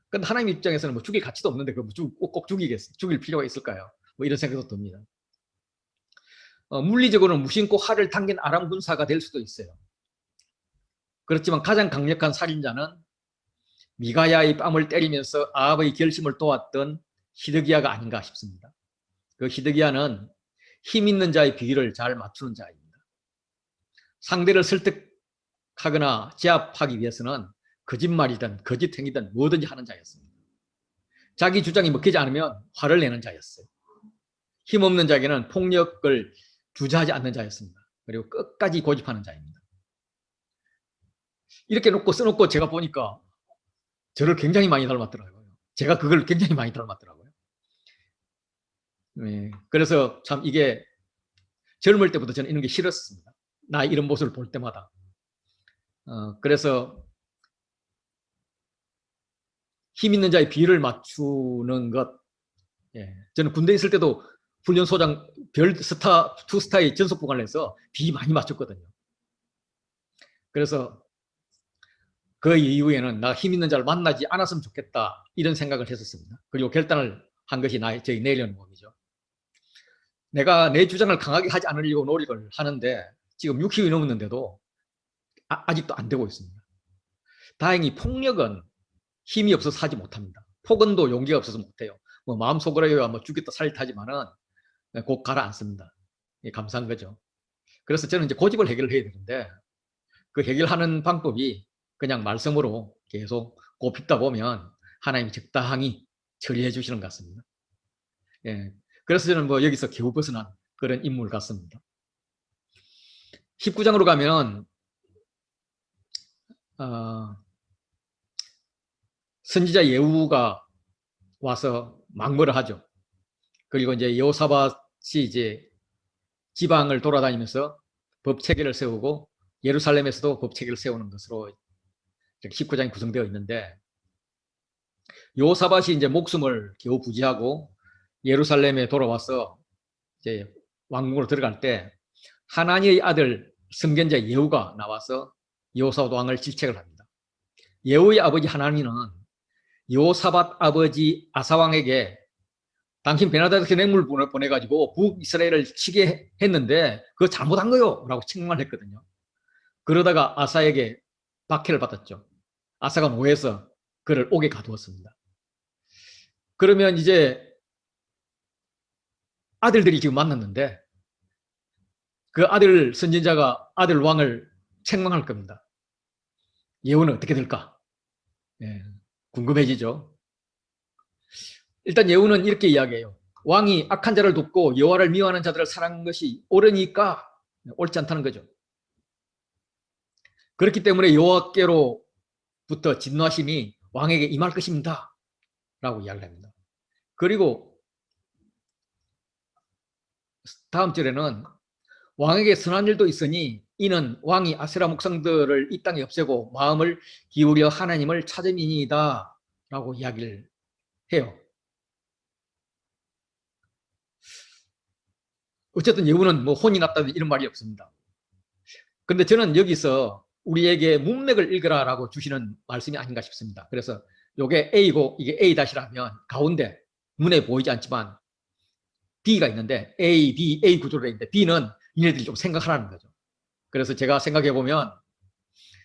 근데 하나님 입장에서는 죽일 가치도 없는데 꼭 죽일 필요가 있을까요? 이런 생각도 듭니다. 물리적으로는 무심코 활을 당긴 아람 군사가 될 수도 있어요. 그렇지만 가장 강력한 살인자는 미가야의 뺨을 때리면서 아합의 결심을 도왔던 히드기야가 아닌가 싶습니다. 그 히드기야는 힘 있는 자의 비위를 잘 맞추는 자입니다. 상대를 설득하거나 제압하기 위해서는 거짓말이든 거짓행위든 뭐든지 하는 자였습니다. 자기 주장이 먹히지 않으면 화를 내는 자였어요. 힘없는 자에게는 폭력을 주저하지 않는 자였습니다. 그리고 끝까지 고집하는 자입니다. 이렇게 써놓고 제가 보니까 저를 굉장히 많이 닮았더라고요. 제가 그걸 굉장히 많이 닮았더라고요. 그래서 참 이게 젊을 때부터 저는 이런 게 싫었습니다. 나 이런 모습을 볼 때마다. 그래서 힘 있는 자의 비위를 맞추는 것, 저는 군대 있을 때도 훈련소장 투스타의 전속보관을 해서 비위 많이 맞췄거든요. 그래서 그 이후에는 나 힘 있는 자를 만나지 않았으면 좋겠다, 이런 생각을 했었습니다. 그리고 결단을 한 것이 저희 내려는 몸이죠. 내가 내 주장을 강하게 하지 않으려고 노력을 하는데 지금 60이 넘었는데도 아직도 안 되고 있습니다. 다행히 폭력은 힘이 없어서 하지 못합니다. 폭언도 용기가 없어서 못해요. 마음속으로야 죽겠다 살겠다 하지만은 곧 가라앉습니다. 감사한 거죠. 그래서 저는 이제 고집을 해결해야 되는데 그 해결하는 방법이 그냥 말씀으로 계속 곱씹다 보면 하나님이 적당히 처리해 주시는 것 같습니다. 그래서 저는 여기서 겨우 벗어난 그런 인물 같습니다. 19장으로 가면 선지자 예후가 와서 막무를 하죠. 그리고 이제 여호사밧을 이제 지방을 돌아다니면서 법 체계를 세우고 예루살렘에서도 법 체계를 세우는 것으로 19장이 구성되어 있는데, 요사밧이 이제 목숨을 겨우 부지하고 예루살렘에 돌아와서 이제 왕궁으로 들어갈 때 하나니의 아들 선견자 예후가 나와서 여호사밧 왕을 질책을 합니다. 예후의 아버지 하나니는 여호사밧 아버지 아사 왕에게 당신 베나다드 맹물 보내가지고 북이스라엘을 치게 했는데 그거 잘못한 거요 라고 책망을 했거든요. 그러다가 아사에게 박해를 받았죠. 아사가 노해서 그를 옥에 가두었습니다. 그러면 이제 아들들이 지금 만났는데 그 아들 선지자가 아들 왕을 책망할 겁니다. 예후는 어떻게 될까? 예, 궁금해지죠. 일단 예후는 이렇게 이야기해요. 왕이 악한 자를 돕고 여호와를 미워하는 자들을 사랑한 것이 옳으니까 옳지 않다는 거죠. 그렇기 때문에 여호와께로부터 진노하심이 왕에게 임할 것입니다 라고 이야기를 합니다. 그리고 다음 절에는 왕에게 선한 일도 있으니 이는 왕이 아세라 목상들을 이 땅에 없애고 마음을 기울여 하나님을 찾음이니이다 라고 이야기를 해요. 어쨌든 예후는 뭐 혼이 났다 이런 말이 없습니다. 근데 저는 여기서 우리에게 문맥을 읽으라 라고 주시는 말씀이 아닌가 싶습니다. 그래서 이게 A고 이게 A-라면 가운데 눈에 보이지 않지만 B가 있는데 A, B, A 구조로 되어 있는데 B는 이네들이 좀 생각하라는 거죠. 그래서 제가 생각해 보면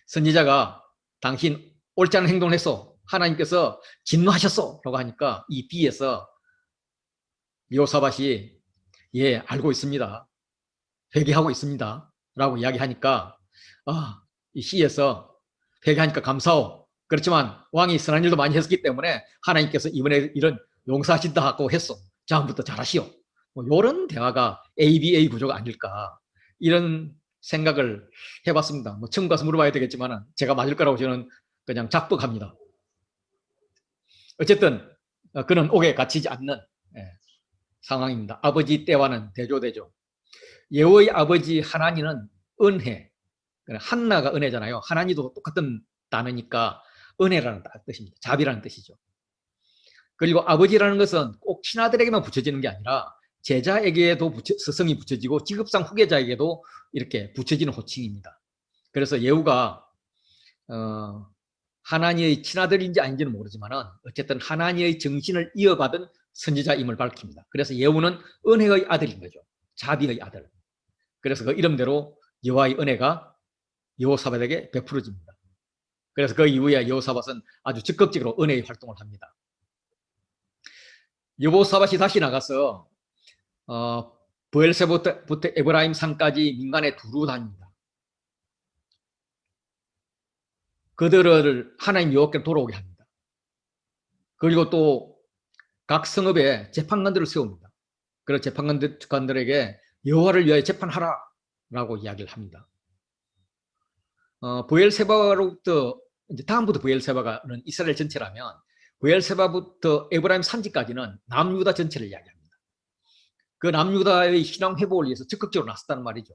선지자가 당신 옳지 않은 행동을 했어. 하나님께서 진노하셨어 라고 하니까 이 B에서 여호사밧이 예 알고 있습니다. 회개하고 있습니다 라고 이야기하니까 이 C에서 회개하니까 감사오. 그렇지만 왕이 선한 일도 많이 했기 때문에 하나님께서 이번에 이런 용서하신다고 했어. 다음부터 잘하시오. 뭐 이런 대화가 ABA 구조가 아닐까 이런 생각을 해봤습니다. 뭐 처음 가서 물어봐야 되겠지만 제가 맞을 거라고 저는 그냥 작복합니다. 어쨌든 그는 옥에 갇히지 않는 상황입니다. 아버지 때와는 대조되죠. 예후의 아버지 하나니는 은혜, 한나가 은혜잖아요. 하나니도 똑같은 단어니까 은혜라는 뜻입니다. 자비라는 뜻이죠. 그리고 아버지라는 것은 꼭 친아들에게만 붙여지는 게 아니라 제자에게도 스승이 붙여지고 직업상 후계자에게도 이렇게 붙여지는 호칭입니다. 그래서 예후가 하나니의 친아들인지 아닌지는 모르지만 어쨌든 하나니의 정신을 이어받은 선지자임을 밝힙니다. 그래서 예후는 은혜의 아들인 거죠. 자비의 아들. 그래서 그 이름대로 여호와의 은혜가 여호사밧에게 베풀어집니다. 그래서 그 이후에 여호사밧은 아주 적극적으로 은혜의 활동을 합니다. 여호사밧이 다시 나가서 브엘세부터 에브라임 산까지 민간에 두루 다닙니다. 그들을 하나님 여호와께로 돌아오게 합니다. 그리고 또 각 성읍에 재판관들을 세웁니다. 그래서 재판관들에게 여호와를 위하여 재판하라 라고 이야기를 합니다. 브엘세바로부터 이제 다음부터 브엘세바가는 이스라엘 전체라면 브엘세바부터 에브라임 산지까지는 남유다 전체를 이야기합니다. 그 남유다의 신앙 회복을 위해서 적극적으로 나섰다는 말이죠.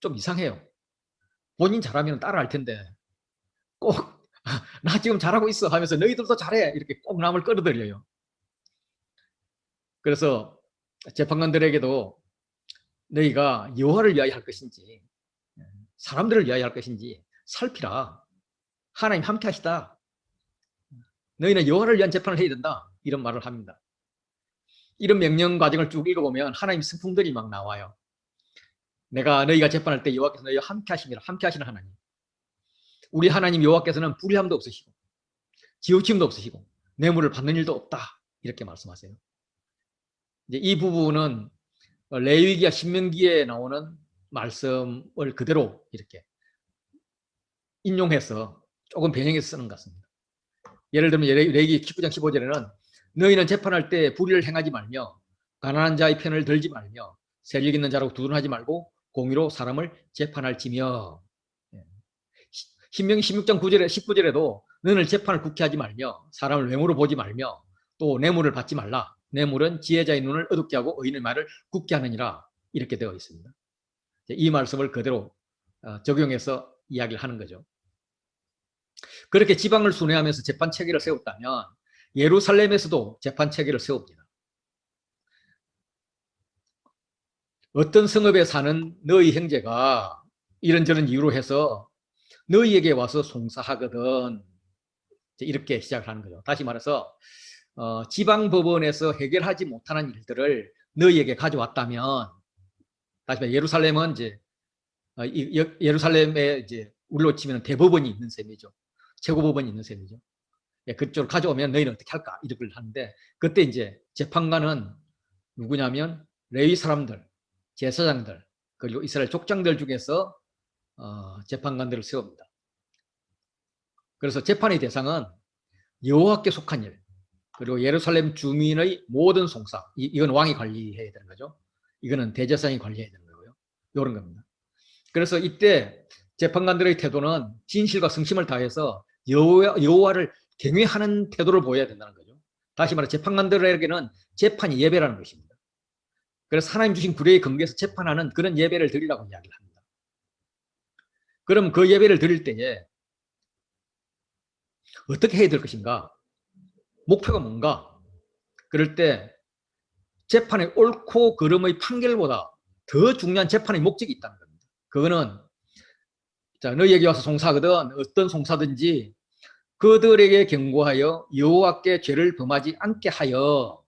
좀 이상해요. 본인 잘하면 따라할 텐데 꼭 나 지금 잘하고 있어 하면서 너희들도 잘해 이렇게 꼭 남을 끌어들여요. 그래서 재판관들에게도 너희가 여호와를 위하여 할 것인지 사람들을 위하여 할 것인지 살피라. 하나님 함께 하시다. 너희는 여호와를 위한 재판을 해야 된다. 이런 말을 합니다. 이런 명령 과정을 쭉 읽어보면 하나님 성품들이 막 나와요. 너희가 재판할 때 여호와께서 너희와 함께 하심이라. 함께 하시는 하나님. 우리 하나님 여호와께서는 불의함도 없으시고 지우침도 없으시고 뇌물을 받는 일도 없다. 이렇게 말씀하세요. 이제 이 부분은 레위기와 신명기에 나오는 말씀을 그대로 이렇게 인용해서 조금 변형해서 쓰는 것 같습니다. 예를 들면 레위기 19장 15절에는 너희는 재판할 때 불의를 행하지 말며 가난한 자의 편을 들지 말며 세력 있는 자라고 두둔하지 말고 공의로 사람을 재판할지며 신명기 16장 9절에 19절에도 너는 재판을 국회하지 말며 사람을 외모로 보지 말며 또 뇌물을 받지 말라. 뇌물은 지혜자의 눈을 어둡게 하고 의인의 말을 굳게 하느니라 이렇게 되어 있습니다. 이 말씀을 그대로 적용해서 이야기를 하는 거죠. 그렇게 지방을 순회하면서 재판 체계를 세웠다면 예루살렘에서도 재판 체계를 세웁니다. 어떤 성읍에 사는 너희 형제가 이런저런 이유로 해서 너희에게 와서 송사하거든. 이렇게 시작을 하는 거죠. 다시 말해서 지방법원에서 해결하지 못하는 일들을 너희에게 가져왔다면, 다시 말해 예루살렘은 이제 예루살렘에 이제 우리로 치면 대법원이 있는 셈이죠. 최고법원이 있는 셈이죠. 그쪽으로 가져오면 너희는 어떻게 할까? 이렇게 하는데, 그때 이제 재판관은 누구냐면 레위 사람들, 제사장들, 그리고 이스라엘 족장들 중에서 재판관들을 세웁니다. 그래서 재판의 대상은 여호와께 속한 일, 그리고 예루살렘 주민의 모든 송사, 이건 왕이 관리해야 되는 거죠. 이거는 대제사장이 관리해야 되는 거고요. 이런 겁니다. 그래서 이때 재판관들의 태도는 진실과 성심을 다해서 여호와를 경외하는 태도를 보여야 된다는 거죠. 다시 말해 재판관들에게는 재판이 예배라는 것입니다. 그래서 하나님 주신 규례에 근거해서 재판하는 그런 예배를 드리라고 이야기를 합니다. 그럼 그 예배를 드릴 때에 어떻게 해야 될 것인가? 목표가 뭔가? 그럴 때 재판의 옳고 그름의 판결보다 더 중요한 재판의 목적이 있다는 겁니다. 그거는 자, 너희에게 와서 송사하거든 어떤 송사든지 그들에게 경고하여 여호와께 죄를 범하지 않게 하여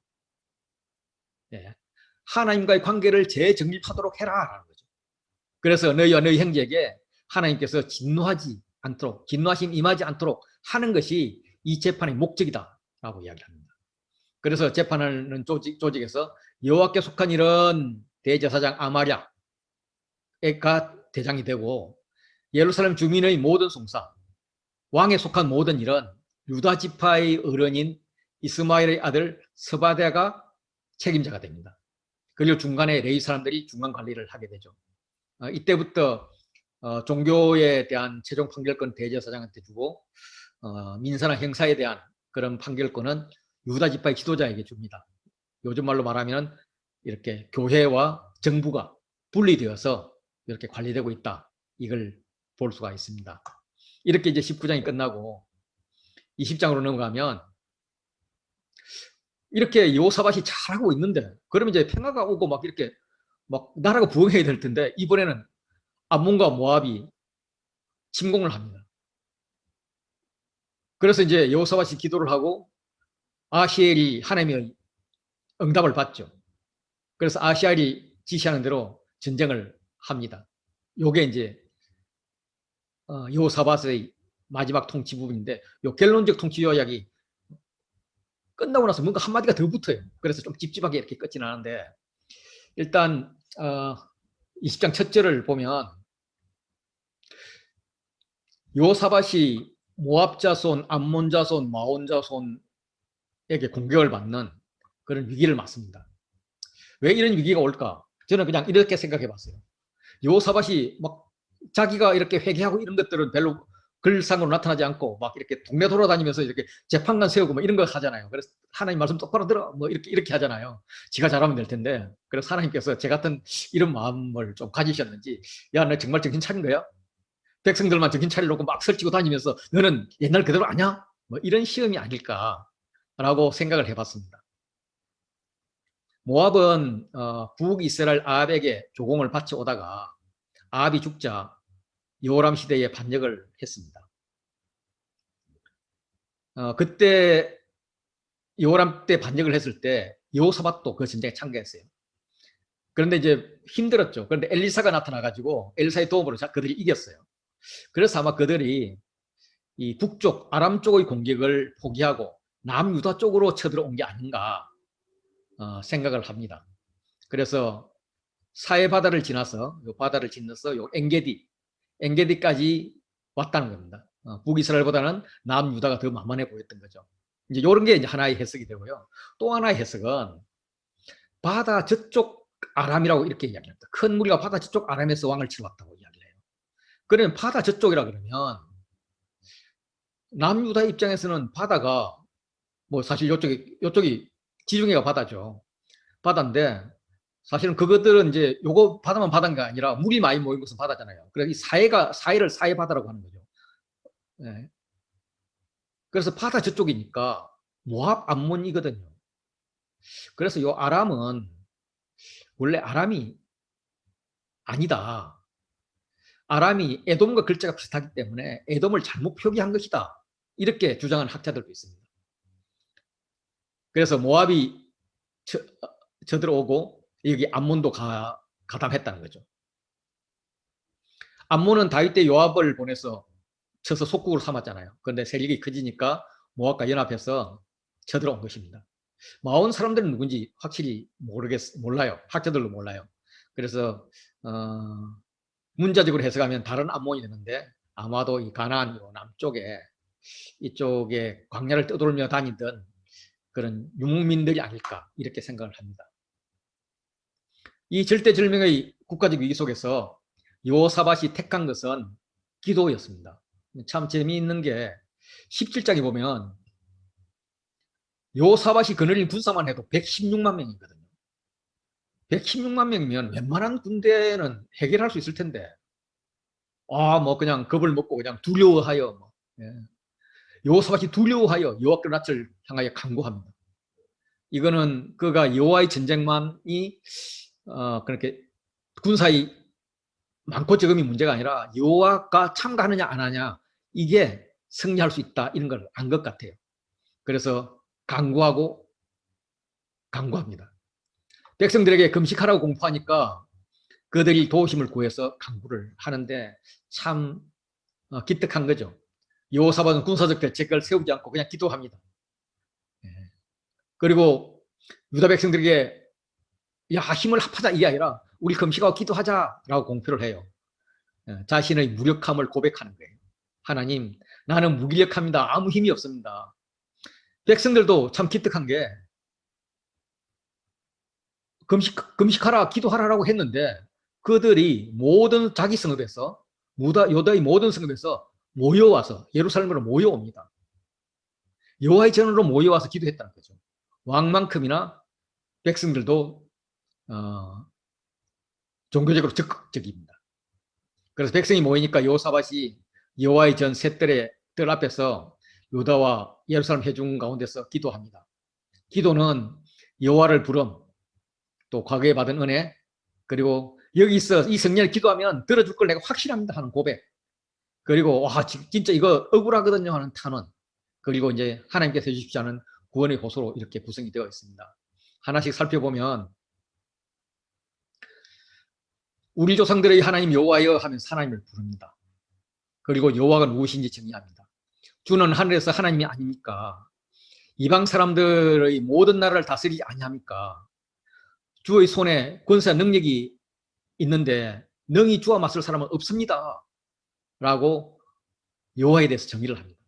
하나님과의 관계를 재정립하도록 해라. 그래서 너희와 너희 형제에게 하나님께서 진노하지 않도록, 진노하심 임하지 않도록 하는 것이 이 재판의 목적이다라고 이야기합니다. 그래서 재판하는 조직에서 여호와께 속한 일은 대제사장 아마랴가 대장이 되고 예루살렘 주민의 모든 송사, 왕에 속한 모든 일은 유다 지파의 어른인 이스마엘의 아들 스바데가 책임자가 됩니다. 그리고 중간에 레위 사람들이 중간 관리를 하게 되죠. 이때부터 종교에 대한 최종 판결권 대제사장한테 주고 민사나 형사에 대한 그런 판결권은 유다 지파의 지도자에게 줍니다. 요즘 말로 말하면 이렇게 교회와 정부가 분리되어서 이렇게 관리되고 있다. 이걸 볼 수가 있습니다. 이렇게 이제 19장이 끝나고 20장으로 넘어가면 이렇게 여호사밧이 잘하고 있는데 그러면 이제 평화가 오고 막 이렇게 막 나라가 부흥해야 될 텐데 이번에는 암몬과 모압이 침공을 합니다. 그래서 이제 여호사밧이 기도를 하고 아히엘이 하나님의 응답을 받죠. 그래서 아히엘이 지시하는 대로 전쟁을 합니다. 요게 이제 여호사밧의 마지막 통치 부분인데 요 결론적 통치 요약이 끝나고 나서 뭔가 한마디가 더 붙어요. 그래서 좀 찝찝하게 이렇게 끝이 나는데 일단 20장 첫 절을 보면 여호사밧이 모압 자손, 암몬 자손, 마온 자손에게 공격을 받는 그런 위기를 맞습니다. 왜 이런 위기가 올까? 저는 그냥 이렇게 생각해 봤어요. 여호사밧이 막 자기가 이렇게 회개하고 이런 것들은 별로 글상으로 나타나지 않고 막 이렇게 동네 돌아다니면서 이렇게 재판관 세우고 뭐 이런 거 하잖아요. 그래서 하나님 말씀 똑바로 들어 뭐 이렇게 하잖아요. 지가 잘하면 될 텐데. 그래서 하나님께서 제 같은 이런 마음을 좀 가지셨는지 야, 너 정말 정신 차린 거야? 백성들만 정신 차리려고 막 설치고 다니면서 너는 옛날 그대로 아냐? 뭐 이런 시험이 아닐까라고 생각을 해봤습니다. 모압은 북이스라엘 아합에게 조공을 바쳐 오다가 아합이 죽자 여호람 시대에 반역을 했습니다. 그때 여호람 때 반역을 했을 때 여호사밧도 그 전쟁에 참가했어요. 그런데 이제 힘들었죠. 그런데 엘리사가 나타나가지고 엘리사의 도움으로 그들이 이겼어요. 그래서 아마 그들이 이 북쪽 아람 쪽의 공격을 포기하고 남유다 쪽으로 쳐들어온 게 아닌가 생각을 합니다. 그래서 사해 바다를 지나서 요 바다를 지나서 요 엔게디까지 왔다는 겁니다. 북이스라엘보다는 남유다가 더 만만해 보였던 거죠. 이제 이런 게 이제 하나의 해석이 되고요. 또 하나의 해석은 바다 저쪽 아람이라고 이렇게 이야기합니다. 큰 무리가 바다 저쪽 아람에서 왕을 치러 왔다고 이야기를 해요. 그러면 바다 저쪽이라 그러면 남유다 입장에서는 바다가 뭐 사실 이쪽이 지중해가 바다죠. 바다인데 사실은 그것들은 이제 요거 바다만 바다인 게 아니라 물이 많이 모인 것은 바다잖아요. 그래서 이 사해를 사해 바다라고 하는 거죠. 네. 그래서 바다 저쪽이니까 모압 암몬이거든요. 그래서 요 아람은 원래 아람이 아니다. 아람이 에돔과 글자가 비슷하기 때문에 에돔을 잘못 표기한 것이다. 이렇게 주장하는 학자들도 있습니다. 그래서 모압이 쳐들어오고 여기 암몬도 가담했다는 거죠. 암몬은 다윗 때 요압을 보내서 쳐서 속국으로 삼았잖아요. 그런데 세력이 커지니까 모압과 연합해서 쳐들어온 것입니다. 마온 사람들은 누군지 확실히 몰라요. 학자들도 몰라요. 그래서 문자적으로 해석하면 다른 암몬이 되는데 아마도 이 가나안 남쪽에 이쪽에 광야를 떠돌며 다니던 그런 유목민들이 아닐까 이렇게 생각을 합니다. 이 절대절명의 국가적 위기 속에서 여호사밧이 택한 것은 기도였습니다. 참 재미있는 게 17장에 보면 여호사밧이 거느린 군사만 해도 116만 명이거든요. 116만 명이면 웬만한 군대는 해결할 수 있을 텐데 뭐 그냥 겁을 먹고 그냥 두려워하여 예. 여호사밧이 두려워하여 여호와께 낯을 향하여 간구합니다. 이거는 그가 여호와의 전쟁만이 그렇게 군사의 많고 적음이 문제가 아니라 여호와가 참가하느냐 안 하냐 이게 승리할 수 있다 이런 걸 안 것 같아요. 그래서 간구합니다. 백성들에게 금식하라고 공포하니까 그들이 도우심을 구해서 간구를 하는데 참 기특한 거죠. 여호사밧은 군사적 대책을 세우지 않고 그냥 기도합니다. 그리고 유다 백성들에게 야 힘을 합하자 이게 아니라 우리 금식하고 기도하자라고 공표를 해요. 자신의 무력함을 고백하는 거예요. 하나님 나는 무기력합니다. 아무 힘이 없습니다. 백성들도 참 기특한 게 금식하라 기도하라라고 했는데 그들이 모든 자기 성읍에서 유다의 모든 성읍에서 모여와서 예루살렘으로 모여옵니다. 여호와의 전으로 모여와서 기도했다는 거죠. 왕만큼이나 백성들도 종교적으로 적극적입니다. 그래서 백성이 모이니까 여호사밧이 여호와의 전 셋들의 뜰 앞에서 유다와 예루살렘 회중 가운데서 기도합니다. 기도는 여호와를 부름, 또 과거에 받은 은혜, 그리고 여기서 이 성령을 기도하면 들어줄 걸 내가 확실합니다 하는 고백, 그리고 와 진짜 이거 억울하거든요 하는 탄원, 그리고 이제 하나님께서 해주십지 않은 구원의 호소로 이렇게 구성이 되어 있습니다. 하나씩 살펴보면 우리 조상들의 하나님 여호와여 하면서 하나님을 부릅니다. 그리고 여호와가 무엇인지 정의합니다. 주는 하늘에서 하나님이 아닙니까? 이방 사람들의 모든 나라를 다스리지 아니합니까? 주의 손에 권세 능력이 있는데 능히 주와 맞설 사람은 없습니다. 라고 여호와에 대해서 정의를 합니다.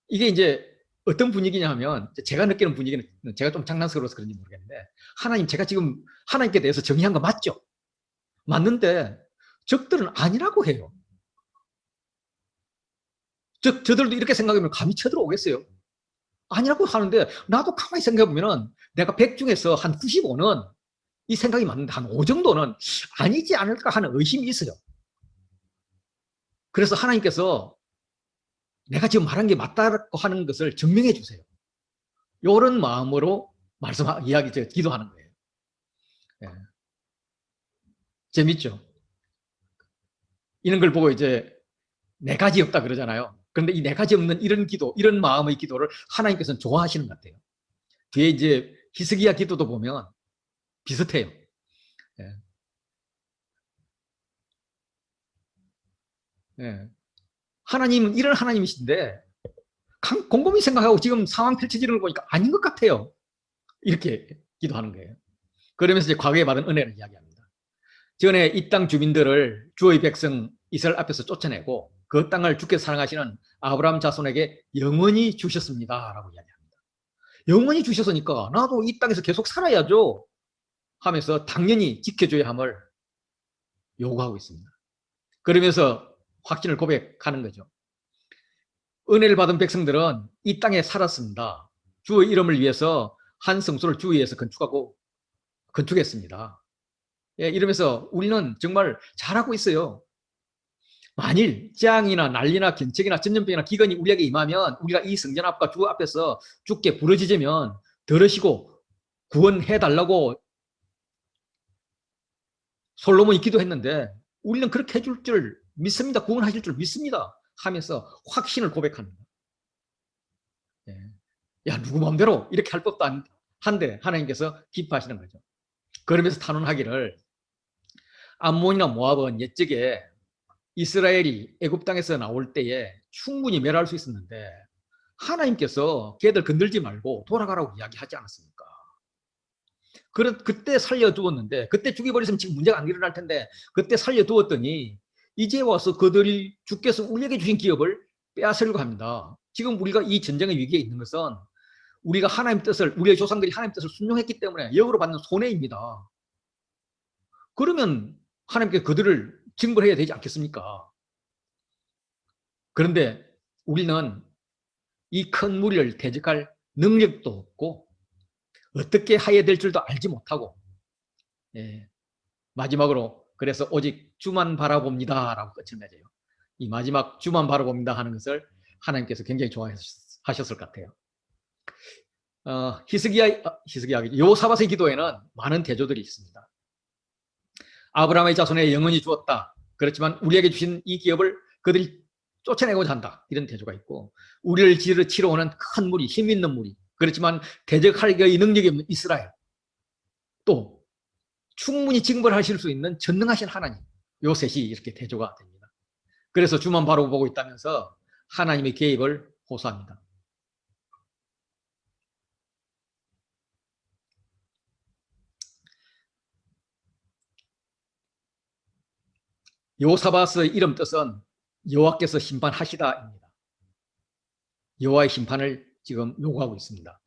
이게 이제 어떤 분위기냐 하면 제가 느끼는 분위기는 제가 좀 장난스러워서 그런지 모르겠는데 하나님 제가 지금 하나님께 대해서 정의한 거 맞죠? 맞는데 적들은 아니라고 해요. 저들도 이렇게 생각하면 감히 쳐들어오겠어요? 아니라고 하는데 나도 가만히 생각해보면 내가 100 중에서 한 95는 이 생각이 맞는데 한 5 정도는 아니지 않을까 하는 의심이 있어요. 그래서 하나님께서 내가 지금 말한 게 맞다고 하는 것을 증명해 주세요. 이런 마음으로 기도하는 거예요. 예. 재밌죠? 이런 걸 보고 이제 네 가지 없다 그러잖아요. 그런데 이 네 가지 없는 이런 기도, 이런 마음의 기도를 하나님께서는 좋아하시는 것 같아요. 뒤에 이제 히스기야 기도도 보면 비슷해요. 예. 예. 하나님은 이런 하나님이신데 곰곰이 생각하고 지금 상황 펼쳐지는 걸 보니까 아닌 것 같아요. 이렇게 기도하는 거예요. 그러면서 이제 과거에 받은 은혜를 이야기합니다. 전에 이 땅 주민들을 주의 백성 이스라엘 앞에서 쫓아내고 그 땅을 주께서 사랑하시는 아브라함 자손에게 영원히 주셨습니다. 라고 이야기합니다. 영원히 주셨으니까 나도 이 땅에서 계속 살아야죠. 하면서 당연히 지켜줘야 함을 요구하고 있습니다. 그러면서 확신을 고백하는 거죠. 은혜를 받은 백성들은 이 땅에 살았습니다. 주의 이름을 위해서 한 성소를 주위에서 건축했습니다. 예, 이러면서 우리는 정말 잘하고 있어요. 만일 재앙이나 난리나 gen책이나 전염병이나 기근이 우리에게 임하면 우리가 이 성전 앞과 주 앞에서 주께 부르짖으면 들으시고 구원해달라고 솔로몬이 기도했는데 우리는 그렇게 해줄 줄 믿습니다. 구원하실 줄 믿습니다. 하면서 확신을 고백합니다. 예. 야, 누구 마음대로 이렇게 할 법도 한데 하나님께서 기뻐하시는 거죠. 그러면서 탄원하기를 암몬이나 모압은 옛적에 이스라엘이 애굽 땅에서 나올 때에 충분히 멸할 수 있었는데 하나님께서 걔들 건들지 말고 돌아가라고 이야기하지 않았습니까? 그때 살려두었는데 그때 죽여버렸으면 지금 문제가 안 일어날 텐데 그때 살려두었더니 이제 와서 그들이 주께서 우리에게 주신 기업을 빼앗으려고 합니다. 지금 우리가 이 전쟁의 위기에 있는 것은 우리가 하나님 뜻을, 우리의 조상들이 하나님 뜻을 순종했기 때문에 역으로 받는 손해입니다. 그러면 하나님께 그들을 징벌해야 되지 않겠습니까? 그런데 우리는 이 큰 무리를 대적할 능력도 없고 어떻게 하야 될 줄도 알지 못하고, 예, 마지막으로 그래서 오직 주만 바라봅니다 라고 끝을 맺어요. 이 마지막 주만 바라봅니다 하는 것을 하나님께서 굉장히 좋아하셨을 것 같아요. 히스기야 여호사밧의 기도에는 많은 대조들이 있습니다. 아브라함의 자손에 영원히 주었다. 그렇지만 우리에게 주신 이 기업을 그들이 쫓아내고자 한다. 이런 대조가 있고, 우리를 치러 오는 큰 무리, 힘 있는 무리, 그렇지만 대적할 능력이 없는 이스라엘, 또 충분히 징벌하실 수 있는 전능하신 하나님, 요 셋이 이렇게 대조가 됩니다. 그래서 주만 바라보고 있다면서 하나님의 개입을 호소합니다. 여호사밧의 이름 뜻은 여호와께서 심판하시다입니다. 여호와의 심판을 지금 요구하고 있습니다.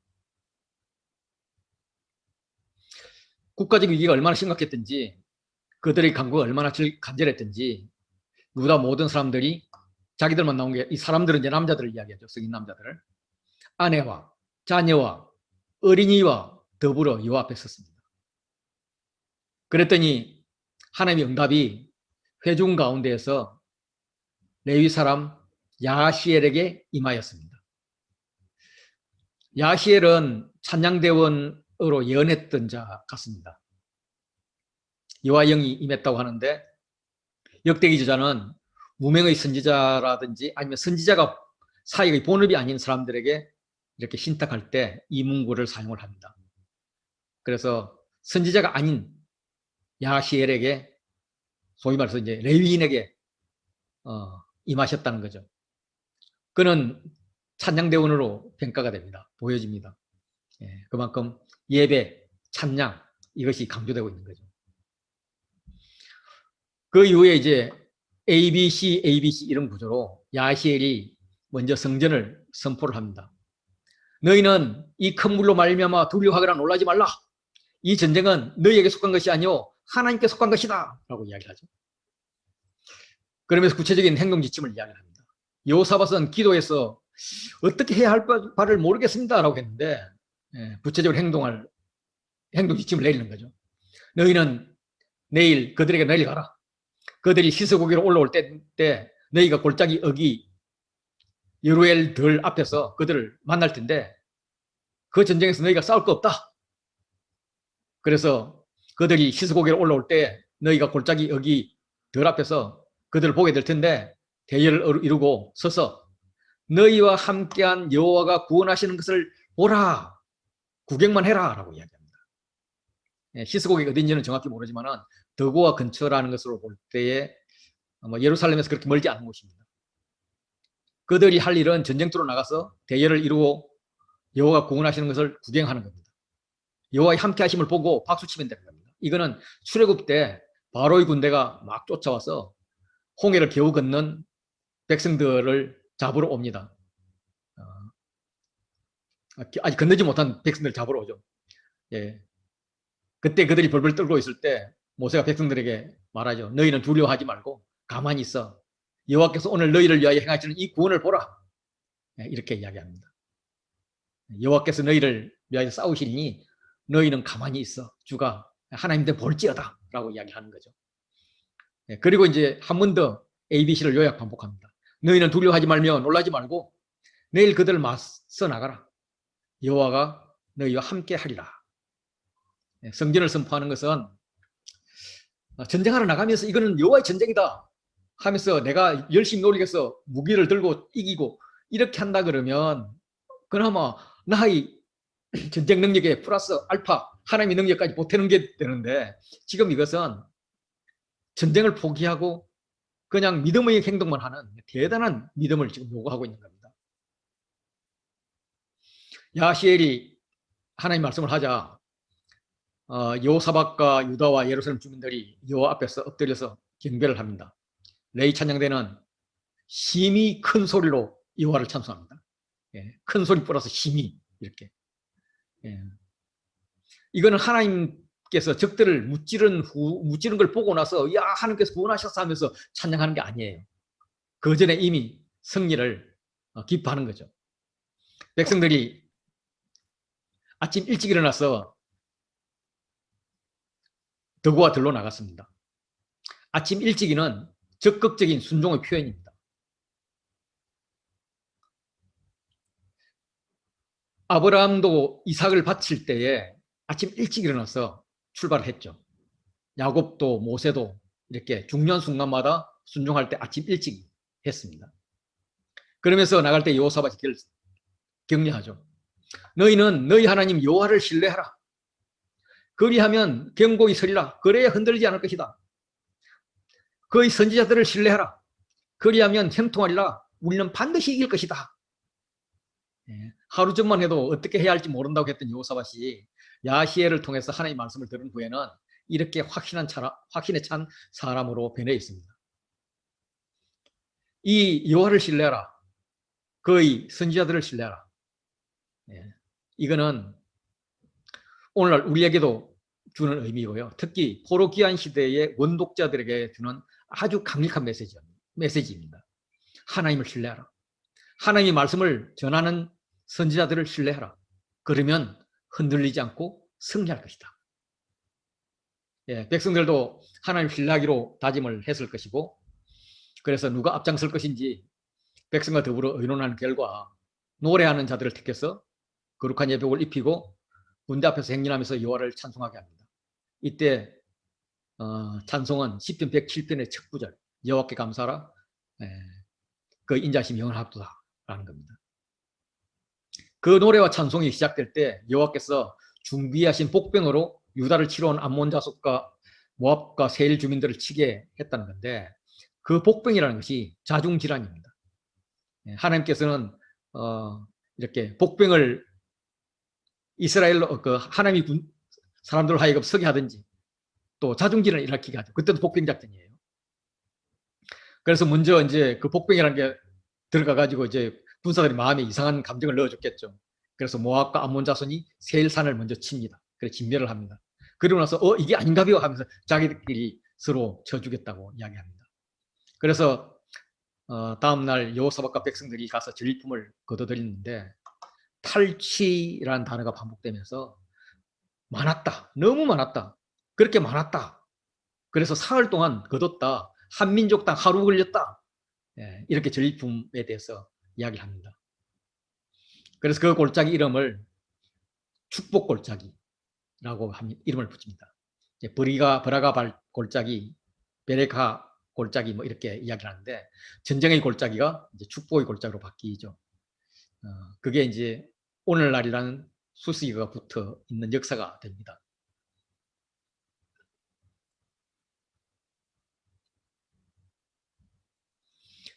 국가적 위기가 얼마나 심각했든지 그들의 강구가 얼마나 간절했든지 유다 모든 사람들이 자기들만 나온 게, 이 사람들은 이제 남자들을 이야기하죠. 성인 남자들을. 아내와 자녀와 어린이와 더불어 여호와 앞에 섰습니다. 그랬더니 하나님의 응답이 회중 가운데에서 레위 사람 야시엘에게 임하였습니다. 야시엘은 찬양대원으로 예언했던 자 같습니다. 여호와 영이 임했다고 하는데 역대기 저자는 무명의 선지자라든지 아니면 선지자가 사역의 본업이 아닌 사람들에게 이렇게 신탁할 때 이 문구를 사용을 합니다. 그래서 선지자가 아닌 야시엘에게, 소위 말해서 이제 레위인에게 임하셨다는 거죠. 그는 찬양대원으로 평가가 됩니다. 보여집니다. 예, 그만큼 예배, 찬양 이것이 강조되고 있는 거죠. 그 이후에 이제 ABC 이런 구조로 야시엘이 먼저 성전을 선포를 합니다. 너희는 이 큰 물로 말미암아 두려워하거나 놀라지 말라. 이 전쟁은 너희에게 속한 것이 아니오 하나님께 속한 것이다 라고 이야기를 하죠. 그러면서 구체적인 행동 지침을 이야기를 합니다. 여호사밧은 기도에서 어떻게 해야 할 바를 모르겠습니다 라고 했는데, 구체적으로 행동 지침을 내리는 거죠. 너희는 내일 그들에게 내일 가라. 그들이 시서고기로 올라올 때 너희가 골짜기 어기 여루엘들 앞에서 그들을 만날 텐데 그 전쟁에서 너희가 싸울 거 없다. 그래서 그들이 시서고기로 올라올 때 너희가 골짜기 어기들 앞에서 그들을 보게 될 텐데 대열을 이루고 서서 너희와 함께한 여호와가 구원하시는 것을 보라. 구경만 해라 라고 이야기합니다. 시스고기가 어딘지는 정확히 모르지만 더고와 근처라는 것으로 볼 때에 예루살렘에서 그렇게 멀지 않은 곳입니다. 그들이 할 일은 전쟁터로 나가서 대열을 이루고 여호와가 구원하시는 것을 구경하는 겁니다. 여호와의 함께 하심을 보고 박수치면 되는 겁니다. 이거는 출애굽 때 바로의 군대가 막 쫓아와서 홍해를 겨우 건넌 백성들을 잡으러 옵니다. 아직 건너지 못한 백성들을 잡으러 오죠. 예. 그때 그들이 벌벌 떨고 있을 때 모세가 백성들에게 말하죠. 너희는 두려워하지 말고 가만히 있어. 여호와께서 오늘 너희를 위하여 행하시는 이 구원을 보라. 예, 이렇게 이야기합니다. 여호와께서 너희를 위하여 싸우시니 너희는 가만히 있어. 주가 하나님 때 볼지어다 라고 이야기하는 거죠. 그리고 이제 한 번 더 ABC를 요약 반복합니다. 너희는 두려워하지 말며 놀라지 말고 내일 그들을 맞서 나가라. 여호와가 너희와 함께 하리라. 성전을 선포하는 것은 전쟁하러 나가면서 이거는 여호와의 전쟁이다 하면서 내가 열심히 노력해서 무기를 들고 이기고 이렇게 한다 그러면 그나마 나의 전쟁 능력에 플러스 알파 하나님의 능력까지 보태는 게 되는데, 지금 이것은 전쟁을 포기하고 그냥 믿음의 행동만 하는 대단한 믿음을 지금 요구하고 있는 겁니다. 야시엘이 하나님 말씀을 하자 여호사밧과 유다와 예루살렘 주민들이 여호와 앞에서 엎드려서 경배를 합니다. 레위 찬양대는 심히 큰 소리로 여호와를 찬송합니다. 큰 소리 플러스 심히 이렇게. 이거는 하나님께서 적들을 무찌른 걸 보고 나서 야 하나님께서 구원하셨어 하면서 찬양하는 게 아니에요. 그 전에 이미 승리를 기뻐하는 거죠. 백성들이 아침 일찍 일어나서 덕우와 들로 나갔습니다. 아침 일찍이는 적극적인 순종의 표현입니다. 아브라함도 이삭을 바칠 때에 아침 일찍 일어나서 출발을 했죠. 야곱도 모세도 이렇게 중요한 순간마다 순종할 때 아침 일찍 했습니다. 그러면서 나갈 때 여호사밧이 격려하죠. 너희는 너희 하나님 여호와를 신뢰하라. 그리하면 경고히 서리라. 그래야 흔들리지 않을 것이다. 그의 선지자들을 신뢰하라. 그리하면 형통하리라. 우리는 반드시 이길 것이다. 하루 전만 해도 어떻게 해야 할지 모른다고 했던 여호사밧이 야시엘을 통해서 하나님의 말씀을 들은 후에는 이렇게 확신에 찬 사람으로 변해 있습니다. 이 여호와를 신뢰하라. 그의 선지자들을 신뢰하라. 이거는 오늘날 우리에게도 주는 의미고요. 특히 포로기한 시대의 원독자들에게 주는 아주 강력한 메시지입니다. 하나님을 신뢰하라. 하나님의 말씀을 전하는 선지자들을 신뢰하라. 그러면 흔들리지 않고 승리할 것이다. 백성들도 하나님 신뢰하기로 다짐을 했을 것이고, 그래서 누가 앞장설 것인지 백성과 더불어 의논하는 결과 노래하는 자들을 택해서 거룩한 예복을 입히고 군대 앞에서 행진하면서 여호와를 찬송하게 합니다. 이때 찬송은 시편 107편의 첫 구절, 여호와께 감사하라. 그 인자심이 영원하도다라는 겁니다. 그 노래와 찬송이 시작될 때 여호와께서 준비하신 복병으로 유다를 치러 온 암몬 자손과 모압과 세일 주민들을 치게 했다는 건데, 그 복병이라는 것이 자중질환입니다. 하나님께서는 이렇게 복병을 이스라엘로 하나님이 사람들 하여금 서게 하든지 또 자중질환을 일으키게 하죠. 그때도 복병 작전이에요. 그래서 먼저 이제 그 복병이라는 게 들어가가지고 이제 군사들이 마음에 이상한 감정을 넣어줬겠죠. 그래서 모압과 암몬 자손이 세일산을 먼저 칩니다. 그래서 진멸을 합니다. 그리고 나서 이게 아닌가벼 하면서 자기들끼리 서로 쳐주겠다고 이야기합니다. 그래서 다음날 여호사밧과 백성들이 가서 전리품을 거둬들이는데 탈취라는 단어가 반복되면서 많았다. 너무 많았다. 그렇게 많았다. 그래서 사흘 동안 거뒀다. 한민족당 하루 걸렸다. 이렇게 전리품에 대해서 이야기를 합니다. 그래서 그 골짜기 이름을 축복골짜기라고 이름을 붙입니다. 브라가 골짜기, 베레카 골짜기 뭐 이렇게 이야기를 하는데, 전쟁의 골짜기가 이제 축복의 골짜기로 바뀌죠. 그게 이제 오늘날이라는 수식어가 붙어 있는 역사가 됩니다.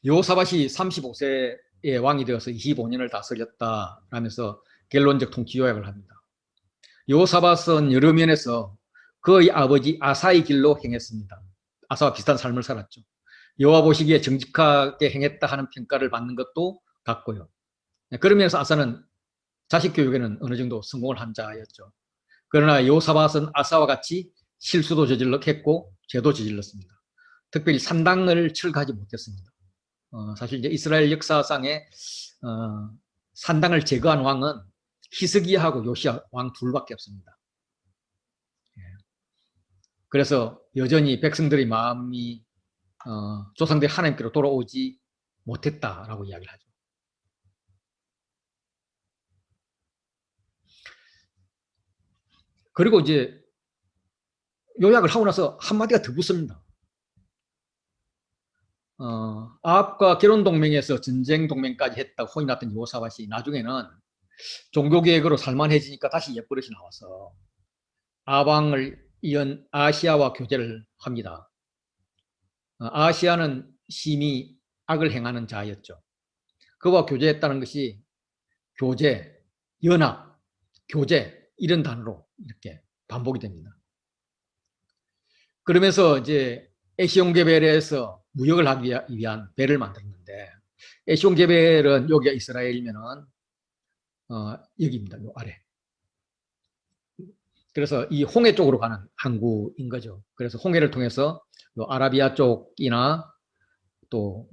여호사밧이 35세에 왕이 되어서 25년을 다스렸다라면서 결론적 통치 요약을 합니다. 여호사밧은 여러 면에서 그의 아버지 아사의 길로 행했습니다. 아사와 비슷한 삶을 살았죠. 여호와 보시기에 정직하게 행했다 하는 평가를 받는 것도 같고요. 그러면서 아사는 자식 교육에는 어느 정도 성공을 한 자였죠. 그러나 여호사밧은 아사와 같이 실수도 저질렀고 죄도 저질렀습니다. 특별히 산당을 철거하지 못했습니다. 사실 이제 이스라엘 역사상에 산당을 제거한 왕은 히스기야하고 요시야 왕 둘밖에 없습니다. 그래서 여전히 백성들의 마음이 조상들이 하나님께로 돌아오지 못했다라고 이야기를 하죠. 그리고 이제 요약을 하고 나서 한마디가 더 붙습니다. 아합과 결혼 동맹에서 전쟁 동맹까지 했다고 혼이 났던 여호사밧이 나중에는 종교개혁으로 살만해지니까 다시 옛버릇이 나와서 아방을 이은 아시아와 교제를 합니다. 아시아는 심히 악을 행하는 자였죠. 그와 교제했다는 것이 교제, 연합, 교제 이런 단어로 이렇게 반복이 됩니다. 그러면서 이제 에시온게벨에서 무역을 하기 위한 배를 만들었는데 에시온게벨은 여기가 이스라엘이면은 여기입니다. 요 아래. 그래서 이 홍해 쪽으로 가는 항구인 거죠. 그래서 홍해를 통해서 요 아라비아 쪽이나 또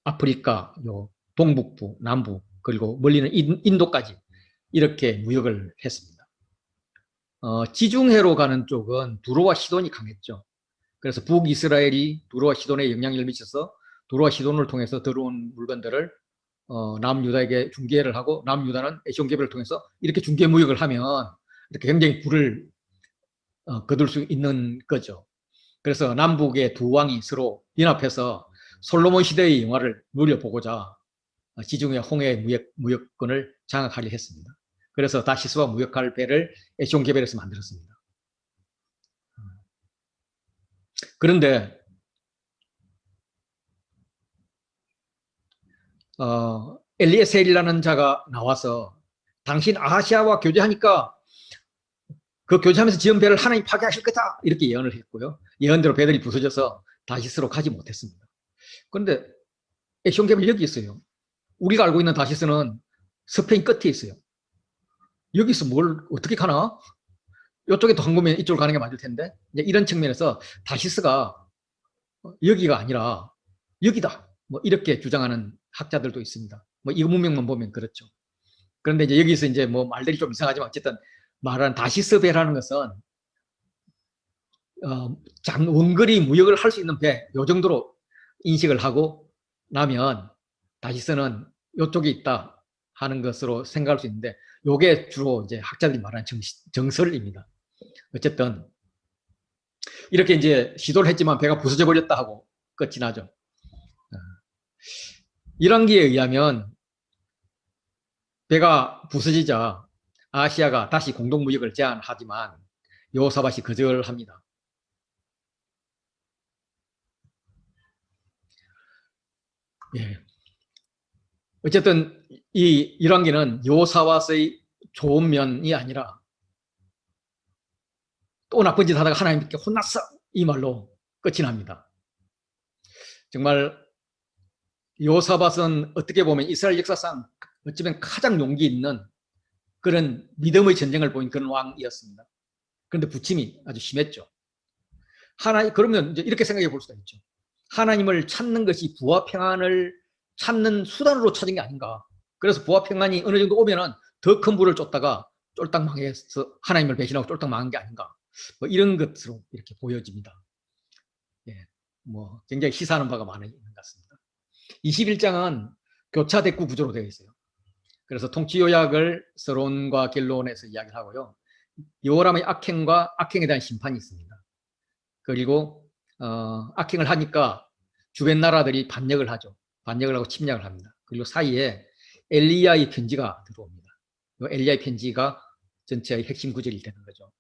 아프리카, 요 동북부, 남부 그리고 멀리는 인도까지 이렇게 무역을 했습니다. 지중해로 가는 쪽은 두로와 시돈이 강했죠. 그래서 북이스라엘이 두로와 시돈에 영향력을 미쳐서 두로와 시돈을 통해서 들어온 물건들을 남유다에게 중개를 하고 남유다는 에시온게벨을 통해서 이렇게 중개 무역을 하면 이렇게 굉장히 부를 거둘 수 있는 거죠. 그래서 남북의 두 왕이 서로 연합해서 솔로몬 시대의 영화를 누려보고자 지중해 홍해 무역권을 장악하려 했습니다. 그래서 다시스와 무역할 배를 에시온게벨에서 만들었습니다. 그런데 엘리에셀이라는 자가 나와서 당신 아시아와 교제하니까 그 교제하면서 지은 배를 하나님 파괴하실 거다 이렇게 예언을 했고요. 예언대로 배들이 부서져서 다시스로 가지 못했습니다. 그런데 에시온게벨 여기 있어요. 우리가 알고 있는 다시스는 스페인 끝에 있어요. 여기서 뭘 어떻게 가나? 이쪽에 더 한국면 이쪽으로 가는 게 맞을 텐데 이런 측면에서 다시스가 여기가 아니라 여기다 뭐 이렇게 주장하는 학자들도 있습니다. 뭐 이 문명만 보면 그렇죠. 그런데 이제 여기서 이제 뭐 말들이 좀 이상하지만 어쨌든 말하는 다시스 배라는 것은 원거리 무역을 할 수 있는 배, 요 정도로 인식을 하고 나면 다시스는 이쪽에 있다 하는 것으로 생각할 수 있는데, 요게 주로 이제 학자들이 말하는 정설입니다. 어쨌든 이렇게 이제 시도를 했지만 배가 부서져 버렸다 하고 끝이 나죠. 이란기에 의하면 배가 부서지자 아시아가 다시 공동무역을 제안하지만 여호사밧이 거절합니다. 예. 어쨌든 이 이란기는 여호사밧의 좋은 면이 아니라 또 나쁜 짓 하다가 하나님께 혼났어 이 말로 끝이 납니다. 정말 여호사밧은 어떻게 보면 이스라엘 역사상 어쩌면 가장 용기 있는 그런 믿음의 전쟁을 보인 그런 왕이었습니다. 그런데 부침이 아주 심했죠. 그러면 이제 이렇게 생각해 볼 수가 있죠. 하나님을 찾는 것이 부와 평안을 찾는 수단으로 찾은 게 아닌가. 그래서 부와 평안이 어느 정도 오면은 더 큰 부를 쫓다가 쫄딱 망해서 하나님을 배신하고 쫄딱 망한 게 아닌가. 뭐 이런 것으로 이렇게 보여집니다. 예, 뭐 굉장히 시사하는 바가 많이 있는 것 같습니다. 21장은 교차 대꾸 구조로 되어 있어요. 그래서 통치 요약을 서론과 결론에서 이야기를 하고요. 여호람의 악행과 악행에 대한 심판이 있습니다. 그리고 악행을 하니까 주변 나라들이 반역을 하죠. 반역을 하고 침략을 합니다. 그리고 사이에 엘리야의 편지가 들어옵니다. 엘리야의 편지가 전체의 핵심 구절이 되는 거죠.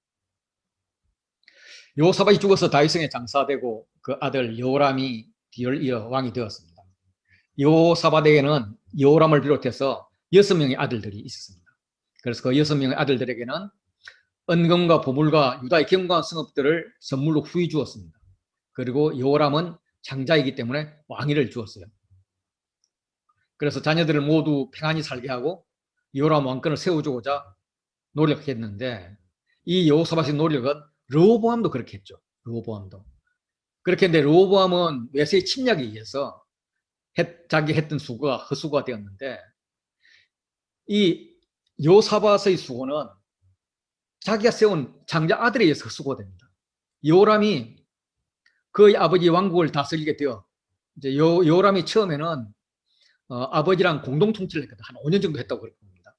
여호사밧이 죽어서 다윗성에 장사되고 그 아들 여호람이 뒤를 이어 왕이 되었습니다. 여호사밧에게는 여호람을 비롯해서 6명의 아들들이 있었습니다. 그래서 그 6명의 아들들에게는 은금과 보물과 유다의 경관 성읍들을 선물로 후히 주었습니다. 그리고 여호람은 장자이기 때문에 왕위를 주었어요. 그래서 자녀들을 모두 평안히 살게 하고 여호람 왕권을 세워주고자 노력했는데, 이 여호사밧의 노력은 르호보암도 그렇게 했죠. 르호보암도 그렇게 했는데 르호보암은 외세의 침략에 의해서 자기 했던 수고가 헛수고가 되었는데, 이 여호사밧의 수고는 자기가 세운 장자 아들에 의해서 수고됩니다. 여호람이 그의 아버지 왕국을 다스리게 되어 이제 여호람이 처음에는 아버지랑 공동 통치를 했거든. 한 5년 정도 했다고 그럽니다.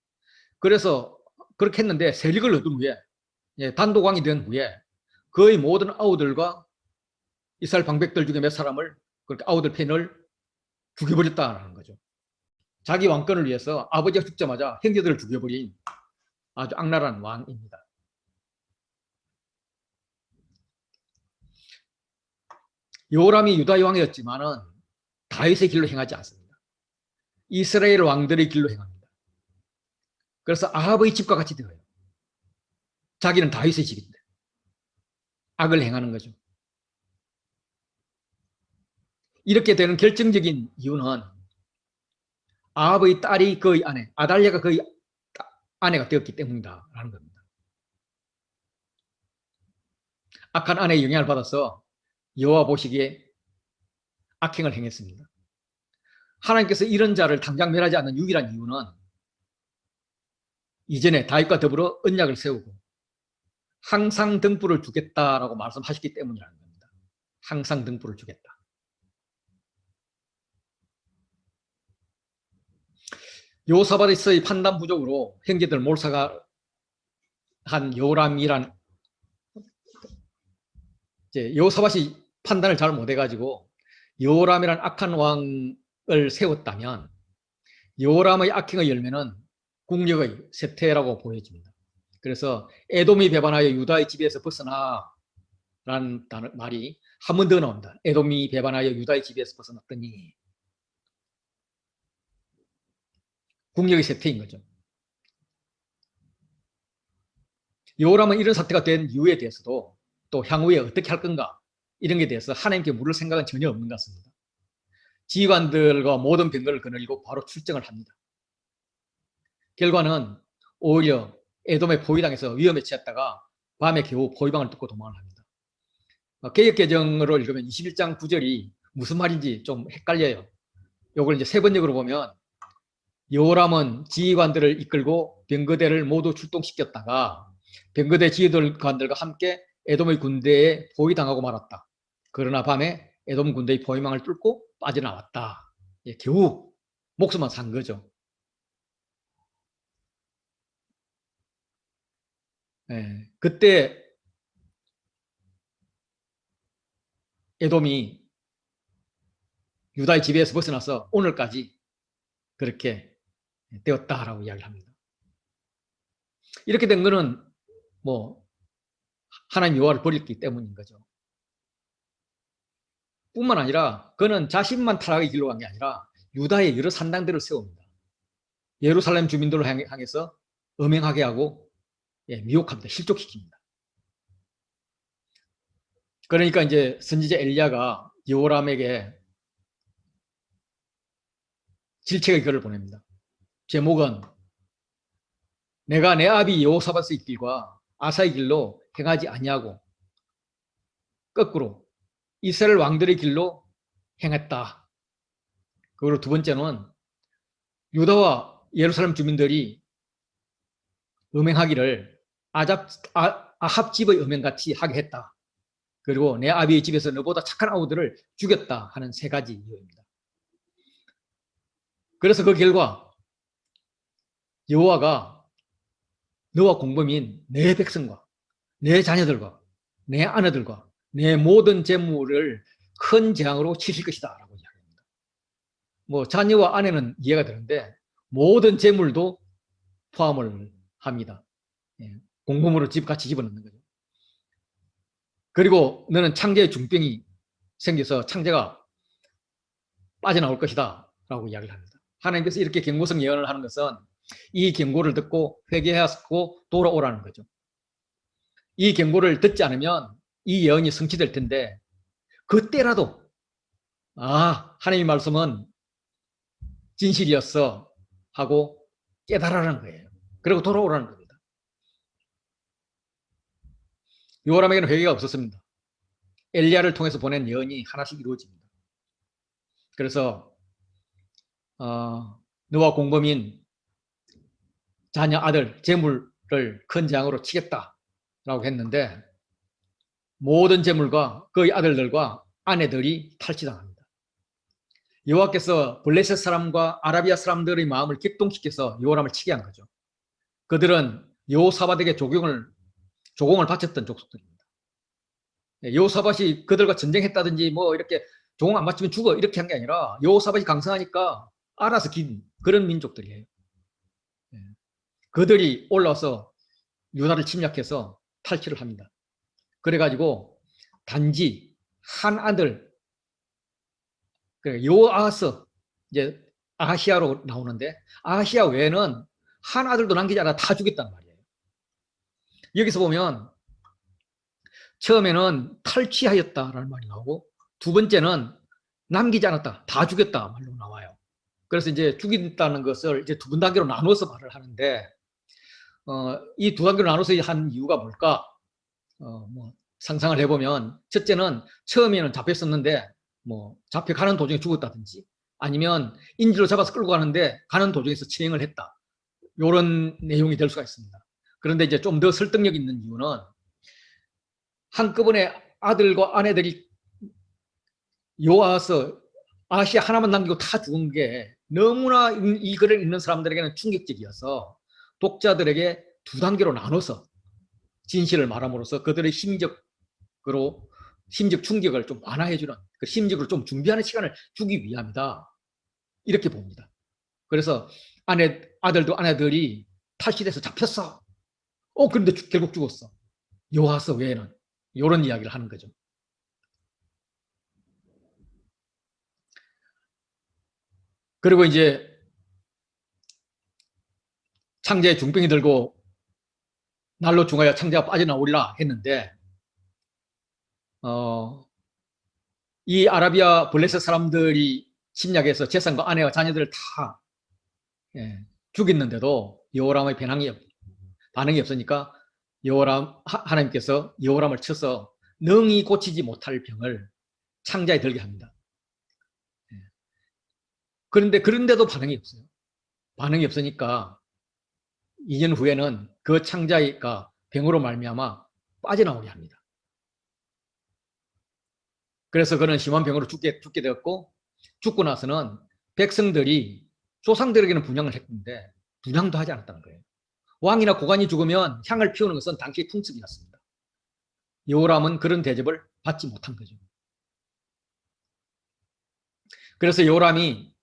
그래서 그렇게 했는데 세력을 얻은 후에 단독왕이 된 후에 거의 모든 아우들과 이스라엘 방백들 중에 몇 사람을 그렇게 아우들 팬을 죽여버렸다는 거죠. 자기 왕권을 위해서 아버지가 죽자마자 형제들을 죽여버린 아주 악랄한 왕입니다. 요람이 유다의 왕이었지만은 다윗의 길로 행하지 않습니다. 이스라엘 왕들의 길로 행합니다. 그래서 아합의 집과 같이 되어요. 자기는 다윗의 집인데 악을 행하는 거죠. 이렇게 되는 결정적인 이유는 아합의 딸이 그의 아내, 아달랴가 그의 아내가 되었기 때문이다라는 겁니다. 악한 아내의 영향을 받아서 여호와 보시기에 악행을 행했습니다. 하나님께서 이런 자를 당장 멸하지 않는 유일한 이유는 이전에 다윗과 더불어 언약을 세우고 항상 등불을 주겠다라고 말씀하셨기 때문이라는 겁니다. 항상 등불을 주겠다. 여호사밧의 판단 부족으로 형제들 몰사가 한 여호람이란 여호사밧이 판단을 잘 못해가지고 여호람이란 악한 왕을 세웠다면 여호람의 악행의 열매는 국력의 쇠퇴라고 보여집니다. 그래서 에돔이 배반하여 유다의 지배에서 벗어나라는 말이 한 번 더 나옵니다. 에돔이 배반하여 유다의 지배에서 벗어났더니 국력의 쇠퇴인 거죠. 여호람은 이런 사태가 된 이유에 대해서도 또 향후에 어떻게 할 건가 이런 게 대해서 하나님께 물을 생각은 전혀 없는 것 같습니다. 지휘관들과 모든 병거를 거느리고 바로 출정을 합니다. 결과는 오히려 에돔에 포위당해서 위험에 처했다가 밤에 겨우 포위방을 뚫고 도망을 합니다. 개역개정으로 읽으면 21장 9절이 무슨 말인지 좀 헷갈려요. 이걸 이제 세 번역으로 보면 여호람은 지휘관들을 이끌고 병거대를 모두 출동시켰다가 병거대 지휘관들과 함께 에돔의 군대에 포위당하고 말았다. 그러나 밤에 에돔 군대의 포위망을 뚫고 빠져나왔다. 겨우 목숨만 산 거죠. 그때 에돔이 유다의 지배에서 벗어나서 오늘까지 그렇게 되었다라고 이야기를 합니다. 이렇게 된 거는 뭐 하나님 여호와를 버렸기 때문인 거죠. 뿐만 아니라 그는 자신만 타락의 길로 간 게 아니라 유다의 여러 산당들을 세웁니다. 예루살렘 주민들을 향해서 음행하게 하고 미혹합니다. 실족시킵니다. 그러니까 이제 선지자 엘리야가 여호람에게 질책의 글을 보냅니다. 제목은 내가 내 아비 여호사밧의 길과 아사의 길로 행하지 아니하고 거꾸로 이스라엘 왕들의 길로 행했다. 그리고 두 번째는 유다와 예루살렘 주민들이 음행하기를 아합 집의 음행같이 하게 했다. 그리고 내 아비의 집에서 너보다 착한 아우들을 죽였다 하는 세 가지 이유입니다. 그래서 그 결과 여호와가 너와 공범인 내 백성과 내 자녀들과 내 아내들과 내 모든 재물을 큰 재앙으로 치실 것이다 라고 이야기합니다. 뭐 자녀와 아내는 이해가 되는데 모든 재물도 포함을 합니다. 공범으로 같이 집어넣는 거죠. 그리고 너는 창자의 중병이 생겨서 창자가 빠져나올 것이다 라고 이야기를 합니다. 하나님께서 이렇게 경고성 예언을 하는 것은 이 경고를 듣고 회개하고 돌아오라는 거죠. 이 경고를 듣지 않으면 이 예언이 성취될 텐데 그때라도 하나님의 말씀은 진실이었어 하고 깨달으라는 거예요. 그리고 돌아오라는 겁니다. 요람에게는 회개가 없었습니다. 엘리야를 통해서 보낸 예언이 하나씩 이루어집니다. 그래서 너와 공범인 자녀, 아들, 재물을 큰 재앙으로 치겠다라고 했는데 모든 재물과 그의 아들들과 아내들이 탈취당합니다. 여호와께서 블레셋 사람과 아라비아 사람들의 마음을 격동시켜서 여호람을 치게 한 거죠. 그들은 여호사밧에게 조공을 바쳤던 족속들입니다. 여호사밧이 그들과 전쟁했다든지 뭐 이렇게 조공 안 바치면 죽어 이렇게 한 게 아니라 여호사밧이 강성하니까 알아서 긴 그런 민족들이에요. 그들이 올라와서 유다를 침략해서 탈취를 합니다. 그래가지고 단지 한 아들 요아스 이제 아시아로 나오는데 아시아 외에는 한 아들도 남기지 않아 다 죽였단 말이에요. 여기서 보면 처음에는 탈취하였다라는 말이 나오고 두 번째는 남기지 않았다 다 죽였다 말로 나와요. 그래서 이제 죽인다는 것을 이제 두 단계로 나눠서 말을 하는데 이 두 단계로 나눠서 한 이유가 뭘까? 뭐 상상을 해보면 첫째는 처음에는 잡혔었는데 뭐 잡혀가는 도중에 죽었다든지 아니면 인질로 잡아서 끌고 가는데 가는 도중에서 체행을 했다. 이런 내용이 될 수가 있습니다. 그런데 이제 좀 더 설득력 있는 이유는 한꺼번에 아들과 아내들이 요아서 아시아 하나만 남기고 다 죽은 게 너무나 이 글을 읽는 사람들에게는 충격적이어서 독자들에게 두 단계로 나눠서 진실을 말함으로써 그들의 심적 충격을 좀 완화해주는 그 심적으로 좀 준비하는 시간을 주기 위함이다. 이렇게 봅니다. 그래서 아들도 아내들이 탈취돼서 잡혔어. 그런데 결국 죽었어. 요아서 외에는 이런 이야기를 하는 거죠. 그리고 이제 창자에 중병이 들고 날로 중하여 창자가 빠져나오리라 했는데 이 아라비아 블레셋 사람들이 침략해서 재산과 아내와 자녀들을 다 죽였는데도 여호람의 반응이 없으니까 하나님께서 여호람을 쳐서 능히 고치지 못할 병을 창자에 들게 합니다. 그런데도 반응이 없어요. 반응이 없으니까 2년 후에는 그 창자가 병으로 말미암아 빠져나오게 합니다. 그래서 그는 심한 병으로 죽게 되었고 죽고 나서는 백성들이 조상들에게는 분향을 했는데 분향도 하지 않았다는 거예요. 왕이나 고관이 죽으면 향을 피우는 것은 당시 풍습이었습니다. 여호람은 그런 대접을 받지 못한 거죠. 그래서 여호람이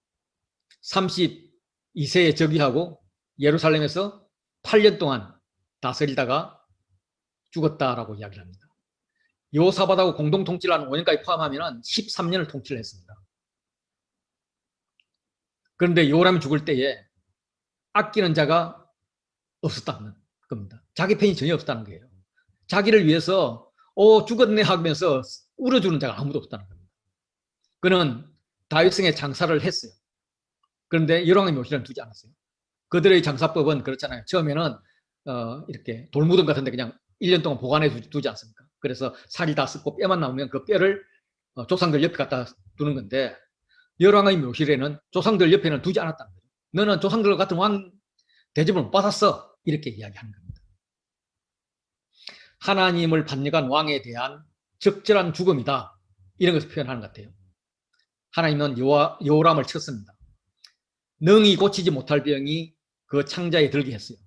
32세에 즉위하고 예루살렘에서 8년 동안 다스리다가 죽었다라고 이야기를 합니다. 여호사밧하고 공동 통치를 한 5년까지 포함하면 13년을 통치를 했습니다. 그런데 여호람이 죽을 때에 아끼는 자가 없었다는 겁니다. 자기 편이 전혀 없었다는 거예요. 자기를 위해서 죽었네 하면서 울어주는 자가 아무도 없다는 겁니다. 그는 다윗성에 장사를 했어요. 그런데 열왕의 묘실은 두지 않았어요. 그들의 장사법은 그렇잖아요. 처음에는 이렇게 돌무덤 같은 데 그냥 1년 동안 보관해 두지 않습니까? 그래서 살이 다 썩고 뼈만 나오면 그 뼈를 조상들 옆에 갖다 두는 건데 열왕의 묘실에는 조상들 옆에는 두지 않았다는 거죠. 너는 조상들 같은 왕 대접을 못 받았어. 이렇게 이야기하는 겁니다. 하나님을 반역한 왕에 대한 적절한 죽음이다. 이런 것을 표현하는 것 같아요. 하나님은 여호람을 쳤습니다. 능히 고치지 못할 병이 그 창자에 들게 했어요.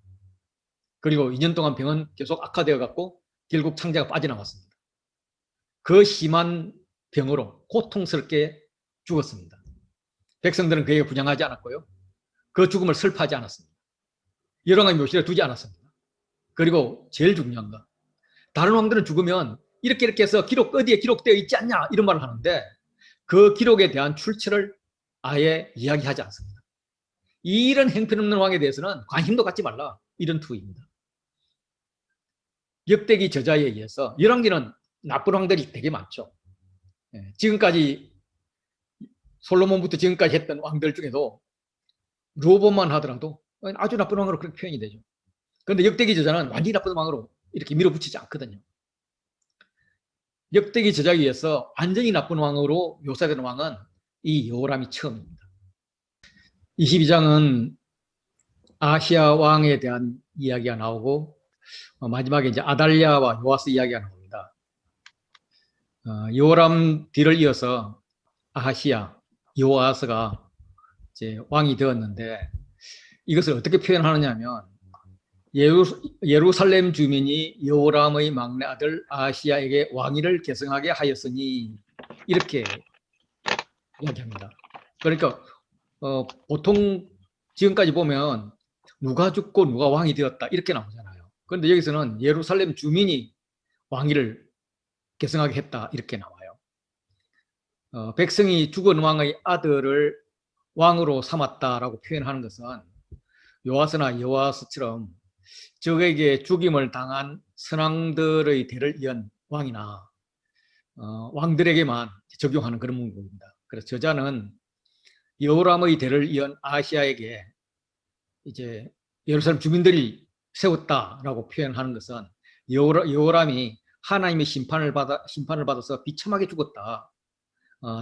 그리고 2년 동안 병은 계속 악화되어 갔고 결국 창자가 빠져나왔습니다. 그 심한 병으로 고통스럽게 죽었습니다. 백성들은 그에게 분향하지 않았고요. 그 죽음을 슬퍼하지 않았습니다. 열왕의 묘실에 두지 않았습니다. 그리고 제일 중요한 거, 다른 왕들은 죽으면 이렇게 해서 어디에 기록되어 있지 않냐 이런 말을 하는데 그 기록에 대한 출처를 아예 이야기하지 않습니다. 이런 행편없는 왕에 대해서는 관심도 갖지 말라 이런 투입니다. 역대기 저자에 의해서 열왕기는 나쁜 왕들이 되게 많죠. 지금까지 솔로몬부터 지금까지 했던 왕들 중에도 르호보암만 하더라도 아주 나쁜 왕으로 그렇게 표현이 되죠. 그런데 역대기 저자는 완전히 나쁜 왕으로 이렇게 밀어붙이지 않거든요. 역대기 저자에 의해서 완전히 나쁜 왕으로 묘사되는 왕은 이 여호람이 처음입니다. 22장은 아시아 왕에 대한 이야기가 나오고 마지막에 이제 아달랴와 요아스 이야기가 나옵니다. 요람 뒤를 이어서 아하시아, 요아스가 이제 왕이 되었는데 이것을 어떻게 표현하느냐면 예루살렘 주민이 요람의 막내 아들 아하시아에게 왕위를 계승하게 하였으니 이렇게 이야기합니다. 그러니까 보통 지금까지 보면 누가 죽고 누가 왕이 되었다 이렇게 나오잖아요. 그런데 여기서는 예루살렘 주민이 왕위를 계승하게 했다 이렇게 나와요. 백성이 죽은 왕의 아들을 왕으로 삼았다라고 표현하는 것은 요아스나 여호아스처럼 적에게 죽임을 당한 선왕들의 대를 이은 왕이나 왕들에게만 적용하는 그런 문구입니다. 그래서 저자는 여호람의 대를 이은 아시아에게 이제 예루살렘 주민들이 세웠다라고 표현하는 것은 여호람이 하나님의 심판을 받아서 비참하게 죽었다.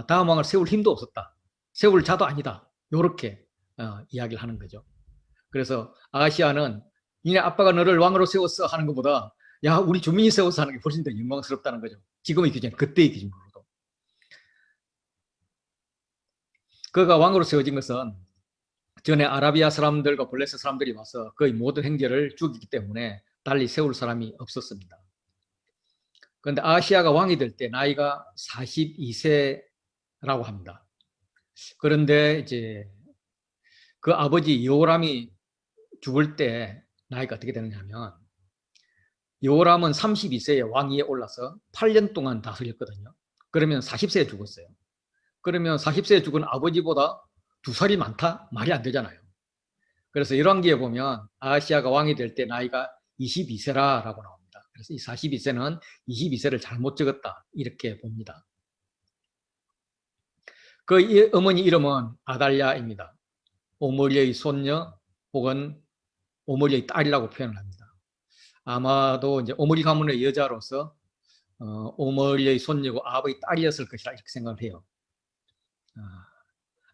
다음 왕을 세울 힘도 없었다. 세울 자도 아니다. 이렇게 이야기를 하는 거죠. 그래서 아시아는 니네 아빠가 너를 왕으로 세웠어 하는 것보다 야 우리 주민이 세워서 하는 게 훨씬 더 영광스럽다는 거죠. 지금의 기준, 그때의 기준으로도. 그가 왕으로 세워진 것은 전에 아라비아 사람들과 블레셋 사람들이 와서 거의 모든 행제를 죽이기 때문에 달리 세울 사람이 없었습니다. 그런데 아시아가 왕이 될 때 나이가 42세라고 합니다. 그런데 이제 그 아버지 여호람이 죽을 때 나이가 어떻게 되느냐면 여호람은 32세에 왕위에 올라서 8년 동안 다스렸거든요. 그러면 40세에 죽었어요. 그러면 40세에 죽은 아버지보다 2살이 많다? 말이 안 되잖아요. 그래서 열왕기에 보면 아시아가 왕이 될 때 나이가 22세라고 나옵니다. 그래서 이 42세는 22세를 잘못 적었다 이렇게 봅니다. 그 어머니 이름은 아달랴입니다. 오므리의 손녀 혹은 오므리의 딸이라고 표현을 합니다. 아마도 이제 오므리 가문의 여자로서 오므리의 손녀고 아버의 딸이었을 것이라 이렇게 생각을 해요.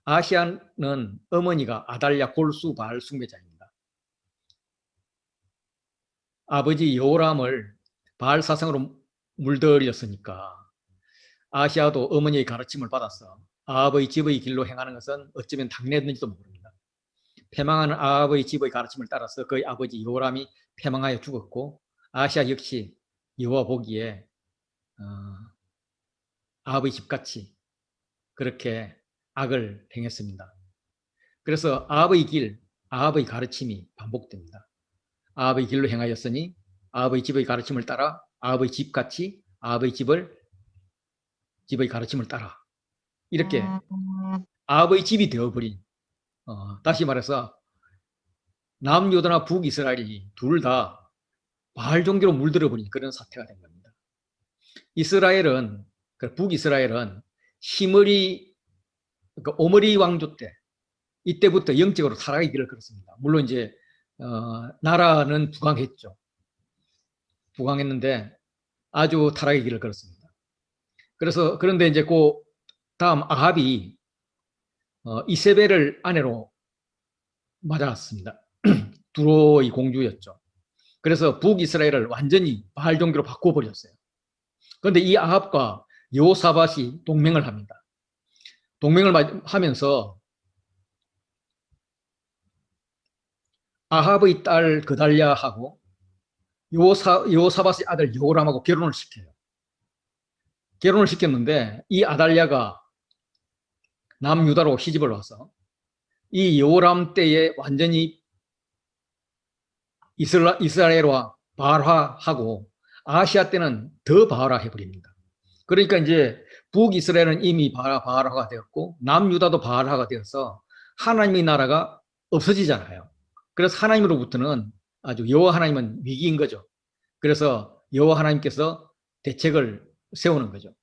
아시아는 어머니가 아달랴 골수 바알 숭배자입니다. 아버지 여호람을 바알 사상으로 물들였으니까 아시아도 어머니의 가르침을 받아서 아합의 집의 길로 행하는 것은 어쩌면 당연했는지도 모릅니다. 패망하는 아합의 집의 가르침을 따라서 그의 아버지 여호람이 패망하여 죽었고 아시아 역시 여호와 보기에 아합의 집같이 그렇게 악을 행했습니다. 그래서 아합의 길, 아합의 가르침이 반복됩니다. 아합의 길로 행하였으니 아합의 집의 가르침을 따라 아합의 집같이 아합의 집의 가르침을 따라 이렇게 아합의 집이 되어버린 다시 말해서 남유다나 북이스라엘이 둘 다 바알 종교로 물들어버린 그런 사태가 된 겁니다. 이스라엘은 북이스라엘은 시므리 그러니까 오므리 왕조 때 이때부터 영적으로 타락의 길을 걸었습니다. 물론 이제 나라는 부강했죠. 부강했는데 아주 타락의 길을 걸었습니다. 그런데 이제 그 다음 아합이 이세벨을 아내로 맞았습니다. 두로의 공주였죠. 그래서 북이스라엘을 완전히 바알 종교로 바꿔버렸어요. 그런데 이 아합과 여호사밧이 동맹을 합니다. 동맹을 하면서 아합의 딸 그달랴하고 여호사밧의 아들 여호람하고 결혼을 시켜요. 결혼을 시켰는데 이 아달랴가 남유다로 시집을 와서 이 여호람 때에 완전히 이스라엘과 바알화하고 아시아 때는 더 바알화해버립니다. 그러니까 이제 북이스라엘은 이미 바알화가 되었고 남유다도 바알화가 되어서 하나님의 나라가 없어지잖아요. 그래서 하나님으로부터는 아주 여호와 하나님은 위기인 거죠. 그래서 여호와 하나님께서 대책을 세우는 거죠.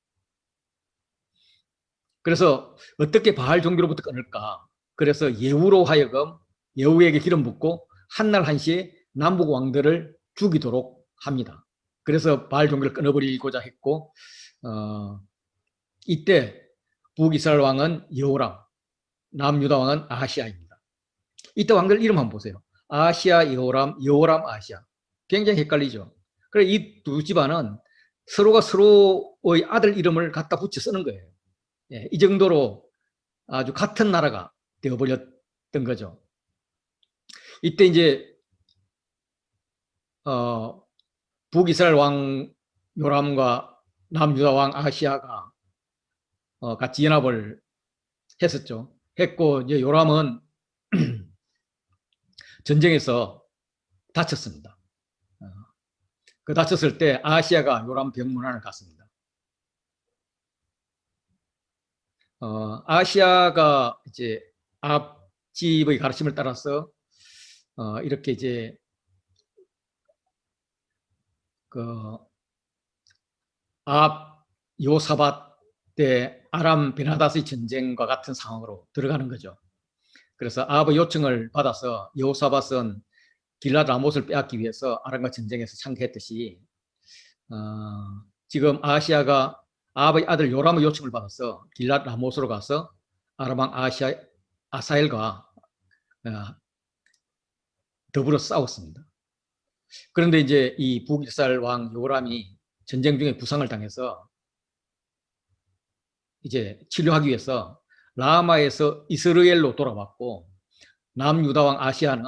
그래서 어떻게 바알 종교로부터 끊을까? 그래서 예후로 하여금 예후에게 기름 붓고 한날 한시에 남북 왕들을 죽이도록 합니다. 그래서 바알 종교를 끊어버리고자 했고 이때 북이스라엘 왕은 여호람, 남유다 왕은 아하시아입니다. 이때 왕들 이름 한번 보세요. 아시아 여호람, 여호람 아시아. 굉장히 헷갈리죠. 그래 이 두 집안은 서로가 서로의 아들 이름을 갖다 붙여 쓰는 거예요. 예, 이 정도로 아주 같은 나라가 되어버렸던 거죠. 이때 이제 북이스라엘 왕 요람과 남유다 왕 아시아가 같이 연합을 했었죠. 했고 이제 요람은 전쟁에서 다쳤습니다. 그 다쳤을 때 아시아가 요람 병문안을 갔습니다. 아시아가 이제 앞집의 가르침을 따라서 이렇게 이제 그 요사밧 때 아람 베나다스의 전쟁과 같은 상황으로 들어가는 거죠. 그래서 아합의 요청을 받아서 여호사밧은 길랏 라못을 빼앗기 위해서 아람과 전쟁에서 참가했듯이 지금 아시아가 아합의 아들 요람의 요청을 받아서 길랏 라못으로 가서 아람 왕 아사엘과 더불어 싸웠습니다. 그런데 이제 이 북이스라엘 왕 요람이 전쟁 중에 부상을 당해서 이제 치료하기 위해서 라마에서 이스라엘로 돌아왔고 남유다 왕 아시아는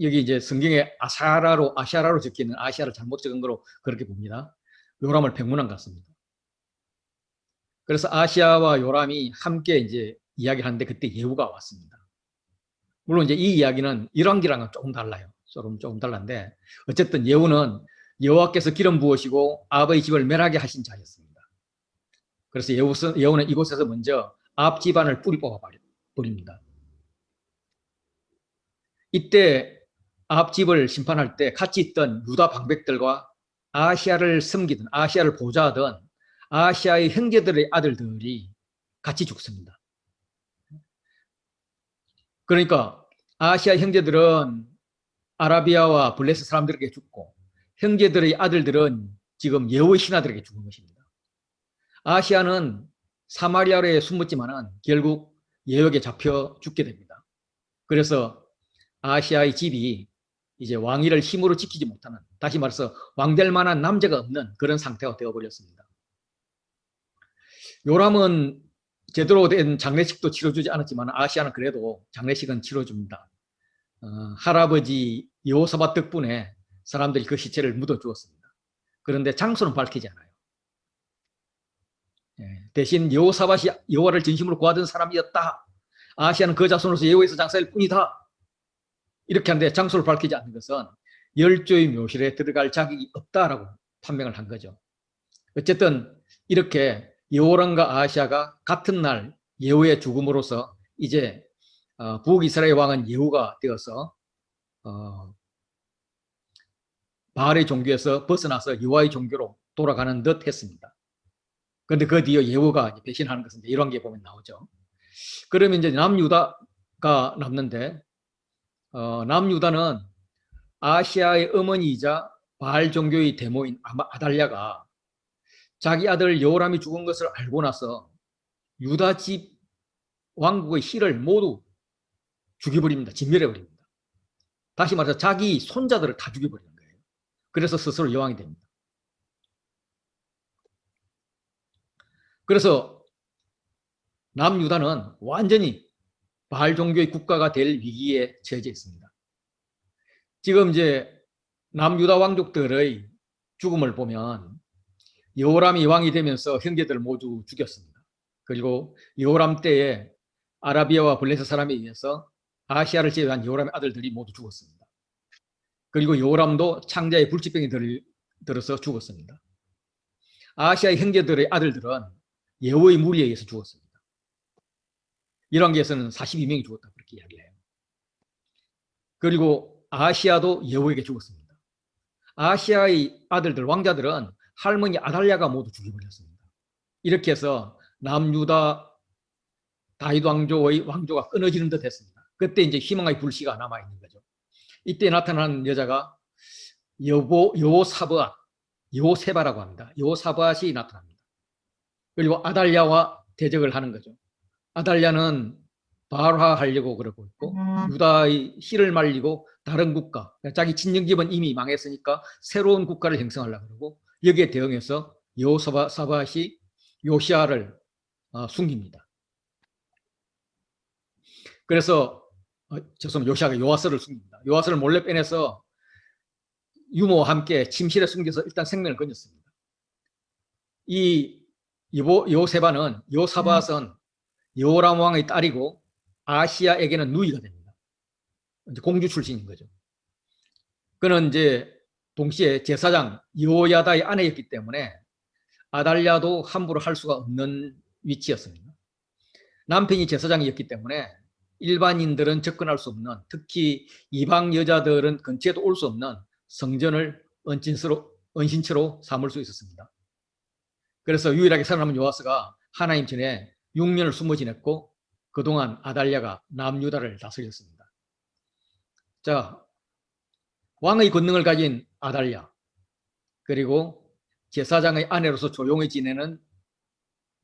여기 이제 성경에 아시아라로 적혀 있는 아시아를 잘못 적은 거로 그렇게 봅니다. 요람을 병문안 갔습니다. 그래서 아시아와 요람이 함께 이제 이야기를 하는데 그때 예후가 왔습니다. 물론 이제 이 이야기는 열왕기랑은 조금 달라요. 조금 달랐는데 어쨌든 예후는 여호와께서 기름 부으시고 아합의 집을 멸하게 하신 자였습니다. 그래서 예후는 이곳에서 먼저 아합 집안을 뿌리 뽑아 버립니다. 이때 아합 집을 심판할 때 같이 있던 유다 방백들과 아시아를 섬기던 아시아를 보좌하던 아시아의 형제들의 아들들이 같이 죽습니다. 그러니까 아시아 형제들은 아라비아와 블레스 사람들에게 죽고 형제들의 아들들은 지금 예후의 신하들에게 죽은 것입니다. 아시아는 사마리아에 숨었지만은 결국 예후에게 잡혀 죽게 됩니다. 그래서 아시아의 집이 이제 왕위를 힘으로 지키지 못하는, 다시 말해서 왕될 만한 남자가 없는 그런 상태가 되어버렸습니다. 요람은 제대로 된 장례식도 치러주지 않았지만 아시아는 그래도 장례식은 치러줍니다. 할아버지 여호사밧 덕분에 사람들이 그 시체를 묻어주었습니다. 그런데 장소는 밝히지 않아요. 대신 여호사밧이 여호와를 진심으로 구하던 사람이었다. 아시아는 그 자손으로서 예후에서 장사일 뿐이다. 이렇게 하는데 장소를 밝히지 않는 것은 열조의 묘실에 들어갈 자격이 없다라고 판명을 한 거죠. 어쨌든 이렇게 여호람과 아시아가 같은 날 예후의 죽음으로써 이제 북이스라엘 왕은 예후가 되어서 바알의 종교에서 벗어나서 여호와의 종교로 돌아가는 듯 했습니다. 그런데 그 뒤에 예후가 배신하는 것은 열왕기에 보면 나오죠. 그러면 이제 남유다가 남는데 남유다는 아시아의 어머니이자 바알 종교의 대모인 아달랴가 자기 아들 여호람이 죽은 것을 알고 나서 유다 집 왕국의 씨를 모두 죽여버립니다. 진멸해버립니다. 다시 말해서 자기 손자들을 다 죽여버리는 거예요. 그래서 스스로 여왕이 됩니다. 그래서 남유다는 완전히 바알 종교의 국가가 될 위기에 처해 있습니다. 지금 이제 남유다 왕족들의 죽음을 보면 여호람이 왕이 되면서 형제들을 모두 죽였습니다. 그리고 여호람 때에 아라비아와 블레셋 사람에 의해서 아시아를 제외한 여호람의 아들들이 모두 죽었습니다. 그리고 여호람도 창자의 불치병이 들어서 죽었습니다. 아시아의 형제들의 아들들은 예후의 무리에 의해서 죽었습니다. 열왕기에서는 42명이 죽었다 그렇게 이야기해요. 그리고 아시아도 예후에게 죽었습니다. 아시아의 아들들 왕자들은 할머니 아달랴가 모두 죽여버렸습니다. 이렇게 해서 남유다 다윗 왕조의 왕조가 끊어지는 듯 했습니다. 그때 이제 희망의 불씨가 남아있는 거죠. 이때 나타나는 여자가 여호세바라고 합니다. 여호사밧이 나타납니다. 그리고 아달랴와 대적을 하는 거죠. 아달랴는 발화하려고 그러고 있고, 유다의 씨를 말리고 다른 국가, 자기 친정집은 이미 망했으니까 새로운 국가를 형성하려고 그러고, 여기에 대응해서 여호사밧이 요시아를 숨깁니다. 그래서 죄송합니다. 요시아가 요아스를 숨깁니다. 요아스를 몰래 빼내서 유모와 함께 침실에 숨겨서 일단 생명을 건졌습니다. 이 요세바는 요사밧은 여호람 왕의 딸이고 아시아에게는 누이가 됩니다. 이제 공주 출신인 거죠. 그는 이제 동시에 제사장 여호야다의 아내였기 때문에 아달랴도 함부로 할 수가 없는 위치였습니다. 남편이 제사장이었기 때문에 일반인들은 접근할 수 없는, 특히 이방 여자들은 근처에도 올 수 없는 성전을 은신처로 삼을 수 있었습니다. 그래서 유일하게 살아남은 요아스가 하나님 전에 6년을 숨어 지냈고 그동안 아달랴가 남유다를 다스렸습니다. 자, 왕의 권능을 가진 아달랴, 그리고 제사장의 아내로서 조용히 지내는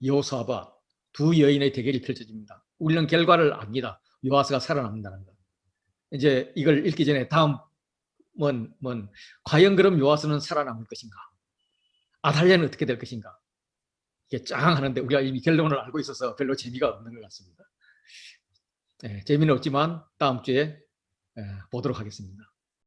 여호사밧, 두 여인의 대결이 펼쳐집니다. 우리는 결과를 압니다. 요아스가 살아남는다는 것. 이제 이걸 읽기 전에 다음은 과연 그럼 요아스는 살아남을 것인가? 아달랴는 어떻게 될 것인가? 이게 짱 하는데 우리가 이미 결론을 알고 있어서 별로 재미가 없는 것 같습니다. 재미는 없지만 다음 주에 보도록 하겠습니다.